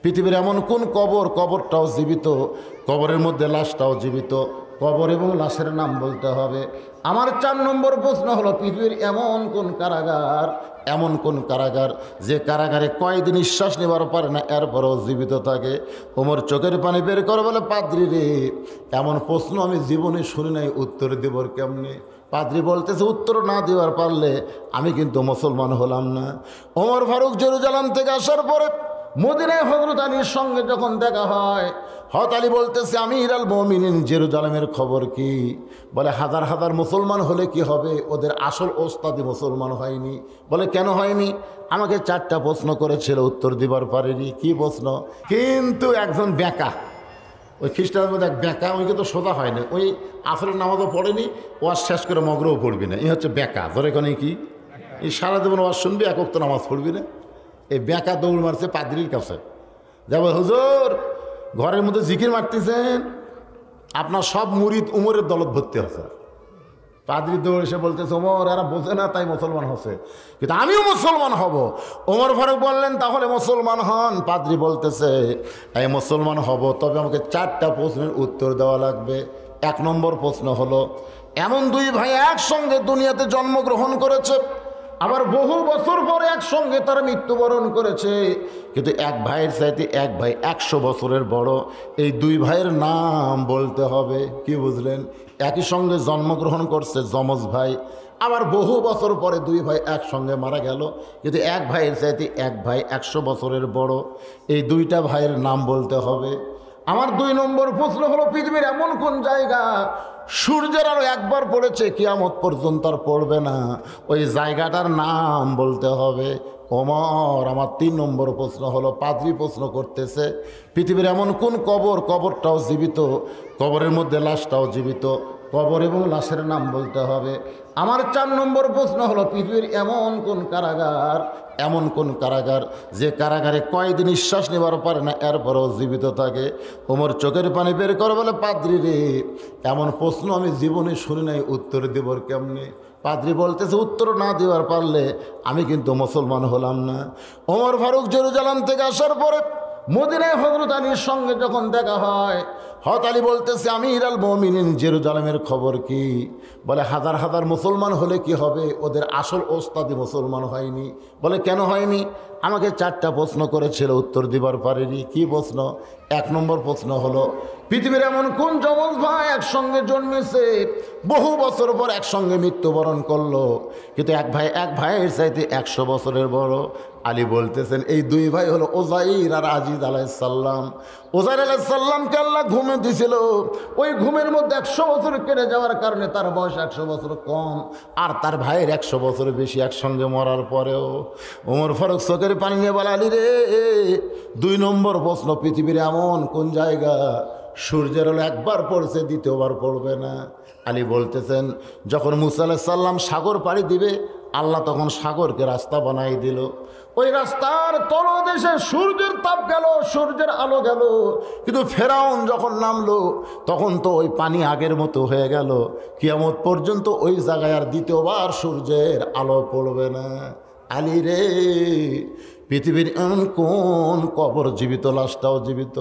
পৃথিবীর এমন কোন কবর, কবরটাও জীবিত, কবরের মধ্যে লাশটাও জীবিত, কবর এবং লাশের নাম বলতে হবে। আমার 4 নম্বর প্রশ্ন হলো, পৃথিবীর এমন কোন কারাগার, এমন কোন কারাগার যে কারাগারে কয়েকদিন নিঃশ্বাস নেবার পারে না, এরপরেও জীবিত থাকে। ওমর চোখের পানি বের করে বলে, পাদ্রী রে, এমন প্রশ্ন আমি জীবনে শুনি নাই, উত্তর দেবর কেমনে? পাদ্রী বলতেছে, উত্তর না দেওয়ার পারলে আমি কিন্তু মুসলমান হলাম না। ওমর ফারুক জেরুজালেম থেকে আসার পরে মদিনায় হযরত আলীর সঙ্গে যখন দেখা হয়, হযরত আলী বলতেছে, আমির আল মুমিনিন, জেরুজালেমের খবর কি? বলে, হাজার হাজার মুসলমান হলে কি হবে, ওদের আসল ওস্তাদি মুসলমান হয়নি। বলে, কেন হয়নি? আমাকে 4টা প্রশ্ন করেছিল, উত্তর দিবার পারেনি। কি প্রশ্ন? কিন্তু একজন বেঁকা, ওই খ্রিস্টানের মধ্যে এক বেঁকা, ওই কিন্তু সোজা হয় না, ওই আসরের নামাজও পড়েনি, ওয়াজ শেষ করে মগরও পড়বি না, এই হচ্ছে বেঁকা। ধরে কোনে কি, এই সারা জীবন ওয়াজ শুনবি, এক ওয়াক্ত নামাজ পড়বি না। এই বেঁকা দৌড় মারছে পাদ্রীর কাছে, যাবো, হুজুর ঘরের মধ্যে জিকির মারতেছেন, আপনার সব মুরিদ উমরের দলত ভর্তি হচ্ছে। পাদ্রী দৌড় এসে বলতেছে, ওমর এরা বোঝে না তাই মুসলমান হচ্ছে, কিন্তু আমিও মুসলমান হব। ওমর ফারুক বললেন, তাহলে মুসলমান হন। পাদ্রী বলতেছে, এই মুসলমান হব, তবে আমাকে 4টা প্রশ্নের উত্তর দেওয়া লাগবে। 1 নম্বর প্রশ্ন হলো, এমন 2 ভাই একসঙ্গে দুনিয়াতে জন্মগ্রহণ করেছে, আবার বহু বছর পরে একসঙ্গে তারা মৃত্যুবরণ করেছে, কিন্তু এক ভাইয়ের চাইতে এক ভাই 100 বছরের বড়। এই 2 ভাইয়ের নাম বলতে হবে। কি বুঝলেন? একই সঙ্গে জন্মগ্রহণ করছে, যমজ ভাই, আবার বহু বছর পরে 2 ভাই একসঙ্গে মারা গেল, কিন্তু এক ভাইয়ের চাইতে এক ভাই 100 বছরের বড়। এই 2টা ভাইয়ের নাম বলতে হবে। আমার 2 নম্বর প্রশ্ন হলো, পৃথিবীর এমন কোন জায়গা সূর্যের আলো একবার পড়েছে, কিয়ামত পর্যন্ত আর পড়বে না, ওই জায়গাটার নাম বলতে হবে। ওমর, আমার 3 নম্বর প্রশ্ন হলো, পাদ্রী প্রশ্ন করতেছে, পৃথিবীর এমন কোন কবর, কবরটাও জীবিত, কবরের মধ্যে লাশটাও জীবিত, কবর এবং লাশের নাম বলতে হবে। আমার 4 নম্বর প্রশ্ন হলো, পৃথিবীর এমন কোন কারাগার, এমন কোন কারাগার যে কারাগারে কয়েকদিন নিঃশ্বাস নেবার পারে না, এরপরেও জীবিত থাকে। ওমর চোখের পানি বের করে বলে, পাদ্রী রে, এমন প্রশ্ন আমি জীবনে শুনি নাই, উত্তর দেবর কেমনে? পাদ্রী বলতেছে, উত্তর না দেওয়ার পারলে আমি কিন্তু মুসলমান হলাম না। ওমর ফারুক জেরুজালেম থেকে আসার পরে মদিনায় হযরত আলীর সঙ্গে যখন দেখা হয়, হযরত আলী বলতেছে, আমির আল মুমিনিন, জেরুজালেমের খবর কি? বলে, হাজার হাজার মুসলমান হলে কি হবে, ওদের আসল ওস্তাদি মুসলমান হয়নি। বলে, কেন হয়নি? আমাকে 4টা প্রশ্ন করেছিল, উত্তর দিবার পারেনি। কি প্রশ্ন? 1 নম্বর প্রশ্ন হলো, পৃথিবীর এমন কোন যমজ ভাই একসঙ্গে জন্মেছে, বহু বছর পর একসঙ্গে মৃত্যুবরণ করলো, কিন্তু এক ভাইয়ের চাইতে 100 বছরের বড়। আলী বলতেছেন, এই 2 ভাই হলো ওজাইর আর আজিজ আলাইহিসসালাম। ওজাইর আলাইহিসসালামকে আল্লাহ ঘুমে দিছিল, ওই ঘুমের মধ্যে 100 বছর কেটে যাওয়ার কারণে তার বয়স 100 বছর কম, আর তার ভাইয়ের 100 বছর বেশি। একসঙ্গে মরার পরেও ওমর ফারুক চোখের পানি নিয়ে বলে, আলী রে, 2 নম্বর প্রশ্ন, পৃথিবীর এমন কোন জায়গা সূর্যের আলো একবার পড়ছে, দ্বিতীয়বার পড়বে না? আলী বলতেছেন, যখন মুসা আলাইহিস সালাম সাগর পাড়ি দিবে, আল্লাহ তখন সাগরকে রাস্তা বানাই দিল, ওই রাস্তার তলদেশে সূর্যের তাপ গেল, সূর্যের আলো গেল, কিন্তু ফেরাউন যখন নামলো তখন তো ওই পানি আগের মতো হয়ে গেল। কিয়ামত পর্যন্ত ওই জায়গায় আর দ্বিতীয়বার সূর্যের আলো পড়বে না। আলী রে, পৃথিবীর এমন কোন কবর জীবিত, লাশটাও জীবিত?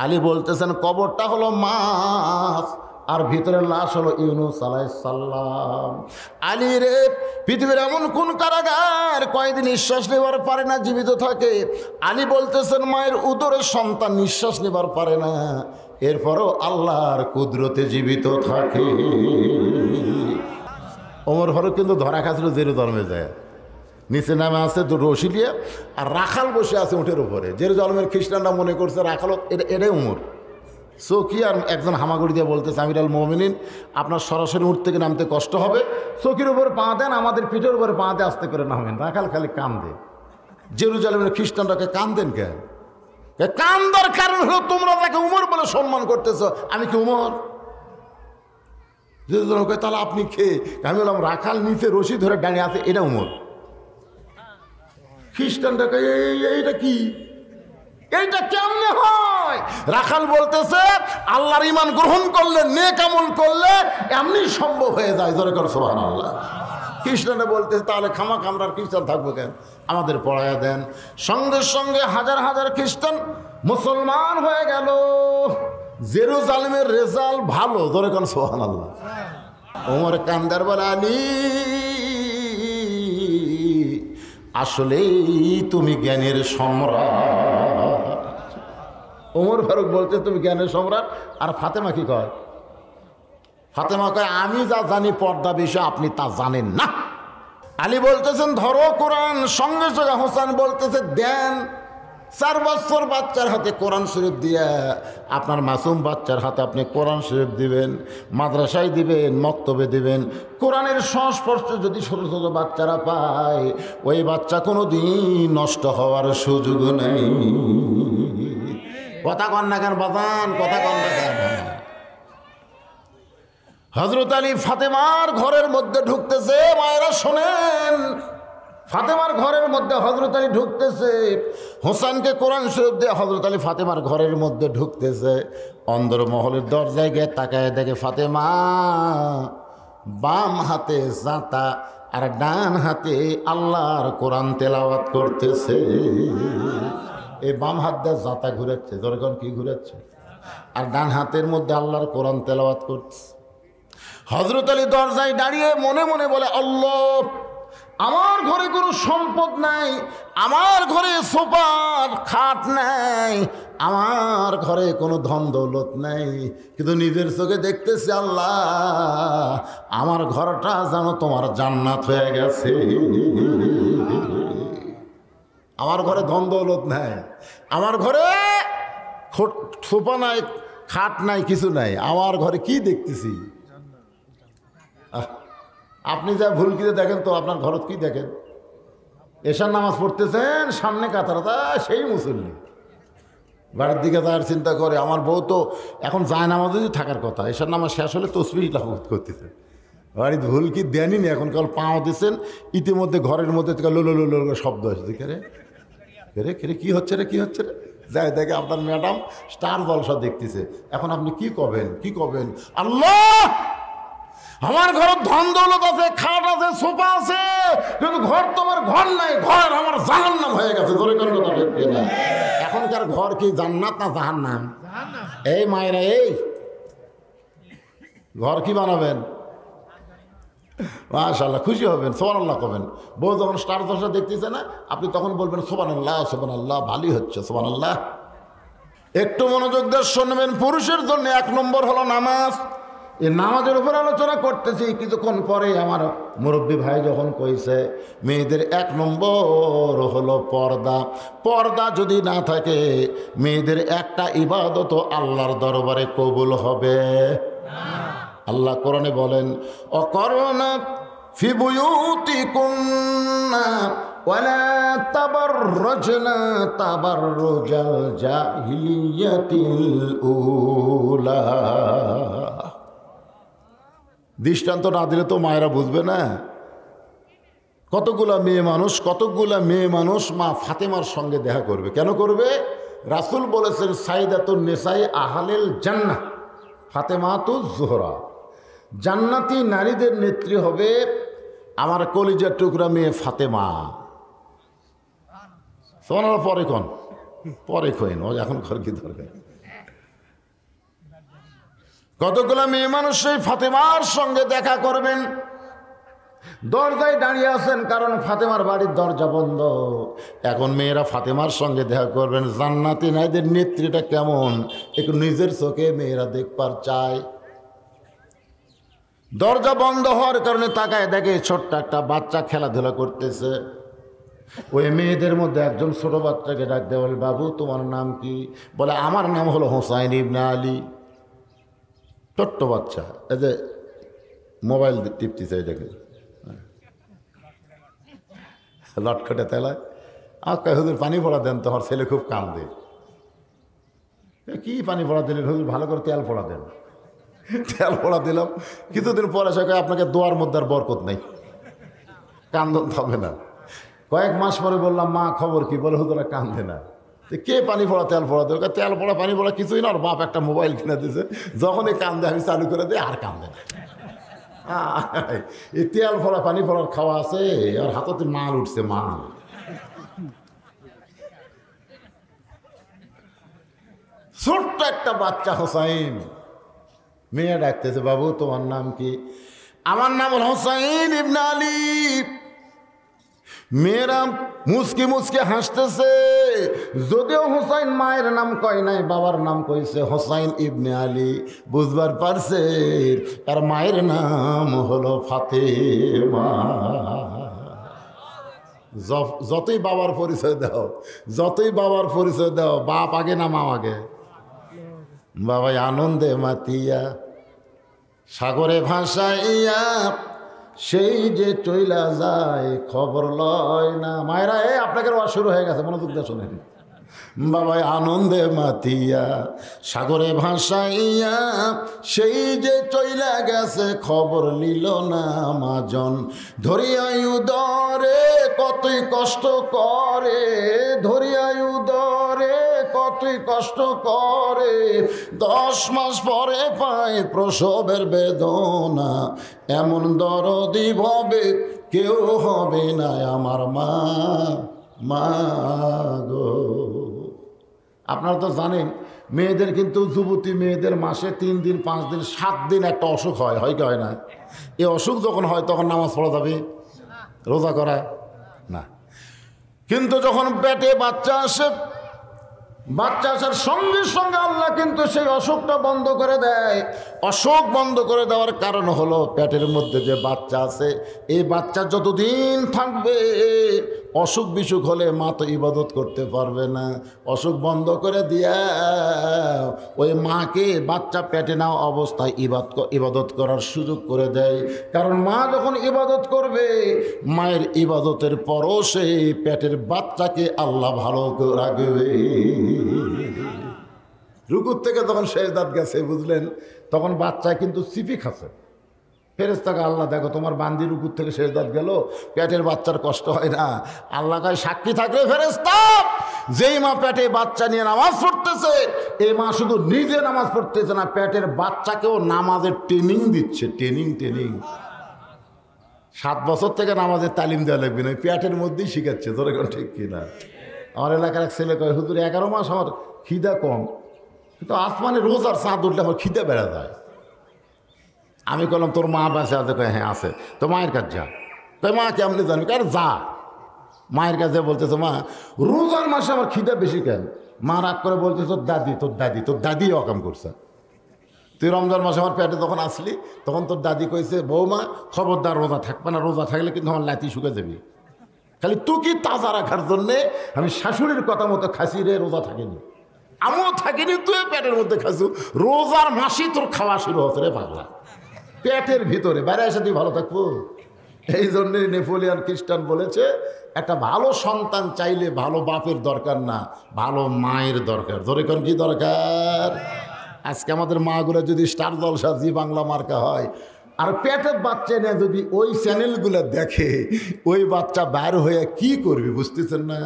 আলী বলতেছেন, কবরটা হলো মাছ, আর ভিতরের লাশ হলো ইউনূস আলাইহিস সালাম। আলী রে, পৃথিবীর এমন কোন কারাগার কয়েকদিন নিঃশ্বাস নেবার পারে না, জীবিত থাকে? আলী বলতেছেন, মায়ের উদরের সন্তান নিঃশ্বাস নেবার পারে না, এরপরও আল্লাহর কুদরতে জীবিত থাকে। ওমর ফারুক কিন্তু ধরা খাচ্ছিল, জেরুজালেমে যায়, নিচে নামে আছে তো রশি দিয়ে, আর রাখাল বসে আছে উঠের উপরে। জেরুজালেমের খ্রিস্টানরা মনে করছে রাখাল এটাই উমর। চৌকি আর একজন হামাগুড়ি দিয়ে বলতেছে, আমির আল মুমিনিন, আপনার সরাসরি উঠ থেকে নামতে কষ্ট হবে, চৌকির উপর পা দেন, আমাদের পিঠের উপরে পা দিয়ে আস্তে করে নামেন। রাখাল খালি কান্দে। জেরুজালেমের খ্রিস্টানরাকে কান্দেন কেন? কান্দার কারণ হলো, তোমরা তাকে উমর বলে সম্মান করতেছ, আমি কি উমর? জেরুজালেম কয়, তাহলে আপনি খেয়ে? আমি বললাম, রাখাল নিচে রশি ধরে দাঁড়িয়ে আছে, এটা উমর। খ্রিস্টানরা কয়, এইটা কি, এইটা কেমনে হয়? রাখাল বলতেছে, আল্লাহর ঈমান গ্রহণ করলে, নেক আমল করলে এমনি সম্ভব হয়ে যায়। জোরে করে সুবহানাল্লাহ। খ্রিস্টানে বলতেছে তাহলে খামা খামরার খ্রিস্টান থাকবো কেন, আমাদের পড়ায়া দেন। সঙ্গে সঙ্গে হাজার হাজার খ্রিস্টান মুসলমান হয়ে গেল। জেরুজালেমের রেজাল্ট ভালো, ধরে কোন সুবহানাল্লাহ। ওমর কান্দার বলে আলী আসলেই তুমি জ্ঞানের সম্রাট। ওমর ফারুক বলতে তুমি জ্ঞানের সম্রাট। আর ফাতেমা কি কয়? ফাতেমা কয় আমি যা জানি পর্দা বিষয় আপনি তা জানেন না। আলী বলতেছেন ধরো কোরআন। সঙ্গে সঙ্গে হোসেন বলতেছে দেন। 4 বছর বাচ্চার হাতে কোরআন শরীফ দিয়ে আপনার মাসুম বাচ্চার হাতে আপনি কোরআন শরীফ দিবেন, মাদ্রাসায় দিবেন, মক্তবে দিবেন। কোরআনের সংস্পর্শ যদি ছোটো ছোটো বাচ্চারা পায়, ওই বাচ্চা কোনো দিন নষ্ট হওয়ার সুযোগ নেই। কথা কন না কেন বাজান, কথা কন না কেন? হযরত আলী ফাতেমার ঘরের মধ্যে ঢুকতেছে। মায়েরা শোনেন, ফাতেমার ঘরের মধ্যে হযরত আলী ঢুকতেছে। হোসেনকে কোরআন শরীফ দিয়ে হযরত আলী ফাতেমার ঘরের মধ্যে ঢুকতেছে। অন্দরমহলের দরজায় গিয়ে তাকায় দেখে ফাতেমা বাম হাতে জাঁতা আর ডান হাতে আল্লাহর কোরআন তেলাওয়াত করতেছে। এই বাম হাত দিয়ে জাঁতা ঘুরাচ্ছে, যখন কি ঘুরাচ্ছে, আর ডান হাতের মধ্যে আল্লাহর কোরআন তেলাওয়াত করছে। হযরত আলী দরজায় দাঁড়িয়ে মনে মনে বলে আল্লাহ, আমার ঘরে কোনো সম্পদ নাই, আমার ঘরে সোফার খাট নাই, আমার ঘরে কোনো ধন দৌলত নাই, কিন্তু নিজের চোখে দেখতেছি আল্লাহ আমার ঘরটা যেন তোমার জান্নাত হয়ে গেছে। আমার ঘরে ধন দৌলত নাই, আমার ঘরে সোফা নাই, খাট নাই, কিছু নাই, আমার ঘরে কি দেখতেছি? আপনি যা ভুল কিনে দেখেন তো আপনার ঘরত কি দেখেন? এশার নামাজ পড়তেছেন, সামনে কাতারতা সেই মুসল্লি, বাড়ির দিকে যাওয়ার চিন্তা করে। আমার বউ তো এখন যায় নামাজে থাকার কথা, এশার নামাজ শেষ হলে তসবিহ লাভত করতেছে। বাড়িতে ভুল কি দেনই নি, এখন কাল পাও দিচ্ছেন, ইতিমধ্যে ঘরের মধ্যে লোলো লোলো শব্দ আসছে। কেরে কেরে কেরে কী হচ্ছে রে, কী হচ্ছে রে? যায় দেখে আপনার ম্যাডাম স্টার জলসা দেখতেছে। এখন আপনি কি করবেন, কি করবেন? আল্লাহ আমার ঘর ধন দৌলত আছে, খাট আছে, সোফা আছে, কিন্তু ঘর তোমার ঘর নাই, ঘর আমার জাহান্নাম হয়ে গেছে। ধরে কোন কথা ঠিক না? এখনকার ঘর কি জান্নাত না জাহান্নাম? এই মায়েরা, এই ঘর কি বানাবেন? মাশাআল্লাহ, খুশি হবেন, সুবহানাল্লাহ করবেন। বউ যখন স্টার দশা দেখতেছে না, আপনি তখন বলবেন সুবহানাল্লাহ, সুবহানাল্লাহ, ভালোই হচ্ছে, সুবহানাল্লাহ। একটু মনোযোগ দিয়ে শুনবেন। পুরুষের জন্য 1 নম্বর হলো নামাজ। এই নামাজের উপর আলোচনা করতেছি। কিছুক্ষণ পরে আমার মুরব্বী ভাই যখন কইছে মেয়েদের 1 নম্বর হলো পর্দা। পর্দা যদি না থাকে মেয়েদের একটা ইবাদত আল্লাহর দরবারে কবুল হবে না। আল্লাহ কোরআনে বলেন অকরনা ফি বুয়ুতিকুন্না ওয়ালা তাবাররাজনা তাবাররুজাল জাহিলিয়াতিল উলা। দৃষ্টান্ত না দিলে তো মায়েরা বুঝবে না। কতগুলা মেয়ে মানুষ মা ফাতেমার সঙ্গে দেখা করবে। কেন করবে? রাসূল বলেছেন সাইদাতুন নিসাই আহলিল জান্নাহ ফাতেমাতুজ জোহরা। জান্নাতি নারীদের নেত্রী হবে আমার কলিজার টুকরা মেয়ে ফাতেমা। শোনার পরে কোন পরে কইন, এখন ঘর কি দরকার? কতগুলো মেয়ে মানুষ সেই ফাতেমার সঙ্গে দেখা করবেন। দরজায় দাঁড়িয়ে আছেন, কারণ ফাতেমার বাড়ির দরজা বন্ধ। এখন মেয়েরা ফাতেমার সঙ্গে দেখা করবেন। জান্নাতি নারীদের নেত্রীটা কেমন একটু নিজের চোখে মেয়েরা দেখবার চায়। দরজা বন্ধ হওয়ার কারণে তাকায় দেখে ছোট্ট একটা বাচ্চা খেলাধুলা করতেছে। ওই মেয়েদের মধ্যে একজন ছোট বাচ্চাকে ডাক দেয়, বলে বাবু তোমার নাম কি? বলে আমার নাম হলো হুসাইন ইবনে আলী। ছোট্ট বাচ্চা, এই যে মোবাইল টিপতেছে, দেখে লটকটে তেলায়। আমাকে হুজুর পানি পড়া দেন, তোমার ছেলে খুব কান্দে। কি পানি পড়া দিলেন হুজুর? ভালো করে তেল পড়া দেন। তেল পড়া দিলাম, কিছুদিন পরে সে আপনাকে দোয়ার মধ্যে আর বরকত নেই, কান্দন হবে না। কয়েক মাস পরে বললাম মা খবর কি? বলে হুজুরা কান্দে না। কে পানি পড়া তেল পড়া দেবে? তেল পড়া পানি পড়া কিছুই না, ওর বাপ একটা মোবাইল কিনে দিয়েছে, যখনই কান্দে আমি চালু করে দিই আর কান্দে না। এই তেল ফলা পানি ফলার খাওয়া আছে, আর হাততে মাল উঠছে মাল। ছোট্ট একটা বাচ্চা হোসাইন, মেয়ে ডাকতেছে, বাবু তোমার নাম কি? আমার নাম হোসাইন ইবনে আলী। মেয়েরা মুসকি মুসকি হাসতেছে, যদিও হোসাইন মায়ের নাম কয় নাই, বাবার নাম কইছে হোসাইন ইবনে আলী। বুঝবার পারছে আর মায়ের নাম হলো ফাতেমা। যতই বাবার পরিচয় দাও, যতই বাবার পরিচয় দাও, বাপ আগে না মা আগে? বাবাই আনন্দে মাতিয়া সাগরে ভাসাইয়া সেই যে চইলা যায় খবর লয় না। মায়েরা আপনাকে শুরু হয়ে গেছে, মনোযোগ দিয়ে শোনেন। বাবাই আনন্দে মাতিয়া সাগরে ভাসাইয়া সেই যে চইলা গেছে খবর নিল না মাজন। ধরিয়াই উদরে কতই কষ্ট করে, ধরিয়াই উদরে কতই কষ্ট করে, 10 মাস পরে পায় প্রসবের বেদনা। এমন দরদি ভবে কেউ হবে না আমার মা, মা গো। আপনারা তো জানেন মেয়েদের কিন্তু, যুবতী মেয়েদের মাসে 3 দিন 5 দিন 7 দিন একটা অসুখ হয়, হয় কি হয় না? এই অসুখ যখন হয় তখন নামাজ পড়া যাবে, রোজা করা না। কিন্তু যখন পেটে বাচ্চা আসে, বাচ্চা আসার সঙ্গে সঙ্গে আল্লাহ কিন্তু সেই অসুখটা বন্ধ করে দেয়। অসুখ বন্ধ করে দেওয়ার কারণ হলো পেটের মধ্যে যে বাচ্চা আছে, এই বাচ্চা যতদিন থাকবে অসুখ বিসুখ হলে মা তো ইবাদত করতে পারবে না। অসুখ বন্ধ করে দিয়া ওই মাকে বাচ্চা পেটে নেওয়া অবস্থায় ইবাদত করার সুযোগ করে দেয়। কারণ মা যখন ইবাদত করবে, মায়ের ইবাদতের পরও সেই পেটের বাচ্চাকে আল্লাহ ভালো করে রাখবে। রুকুর থেকে যখন সেজদাত গেছে, বুঝলেন, তখন বাচ্চা কিন্তু চিপি খাচ্ছে। ফেরেশতাকে আল্লাহ, দেখো তোমার বান্দি রুকুর থেকে সেজদাত গেল, পেটের বাচ্চার কষ্ট হয় না। আল্লাহ কয় সাক্ষী থাকবে ফেরেশতা, যেই মা পেটে বাচ্চা নিয়ে নামাজ পড়তেছে, এই মা শুধু নিজে নামাজ পড়তেছে না, পেটের বাচ্চাকেও নামাজের ট্রেনিং দিচ্ছে। ট্রেনিং 7 বছর থেকে নামাজের তালিম দেওয়া লাগবে না, পেটের মধ্যেই শিখাচ্ছে। ধরে কোন ঠিক কিনা? আমার এলাকার এক ছেলে কয়, হুজুর 11 মাস আমার খিদা কম, কিন্তু আসমানে রোজ আর চাঁদ উঠলে আমার খিদা বেড়া যায়। আমি বললাম তোর মা বাসে আছে? কয় হ্যাঁ আছে। তো মায়ের কাছে যা। তাই মা কেমনি জানবি? আর যা মায়ের কাছে। বলতেছে মা রোজার মাসে আমার খিদা বেশি কেন? মা রাগ করে বলছে তোর দাদি অকাম করছে। তুই রমজান মাসে আমার পেটে যখন আসলি তখন তোর দাদি কইছে, বৌমা খবরদার রোজা থাকবে না, রোজা থাকলে কিন্তু আমার লাতি শুকে যাবি। খালি তুই কি তাজা রাখার জন্যে আমি শাশুড়ির কথা মতো খাসি রে, রোজা থাকিনি, আমিও থাকিনি, তুই পেটের মধ্যে খাসু। রোজার মাসি তোর খাওয়া শুরু হচ্ছে রে পাগলা, পেটের ভিতরে। বাইরে এসে তুই ভালো থাকবো। এই জন্যে নেপোলিয়ান খ্রিস্টান বলেছে, একটা ভালো সন্তান চাইলে ভালো বাপের দরকার না, ভালো মায়ের দরকার। ধরে কোন কি দরকার? আজকে আমাদের মাগুলো যদি স্টার জলসা, জি বাংলা মার্কা হয়, আর পেটের বাচ্চা নিয়ে যদি ওই চ্যানেলগুলো দেখে, ওই বাচ্চা বাইর হয়ে কি করবি বুঝতেছেন না?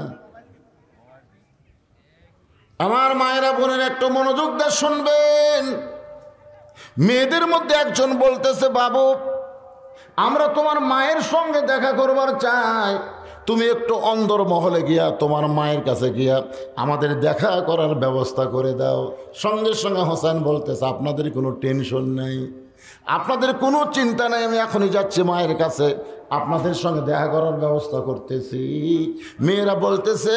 আমার মায়েরা বোনের একটু মনোযোগ দিয়ে শুনবেন। মেয়েদের মধ্যে একজন বলতেছে, বাবু আমরা তোমার মায়ের সঙ্গে দেখা করবার চাই, তুমি একটু অন্দর মহলে গিয়া তোমার মায়ের কাছে গিয়া আমাদের দেখা করার ব্যবস্থা করে দাও। সঙ্গে সঙ্গে হোসেন বলতেছে, আপনাদের কোনো টেনশন নেই, আপনাদের কোনো চিন্তা নেই, আমি এখনই যাচ্ছি মায়ের কাছে, আপনাদের সঙ্গে দেখা করার ব্যবস্থা করতেছি। মেয়েরা বলতেছে,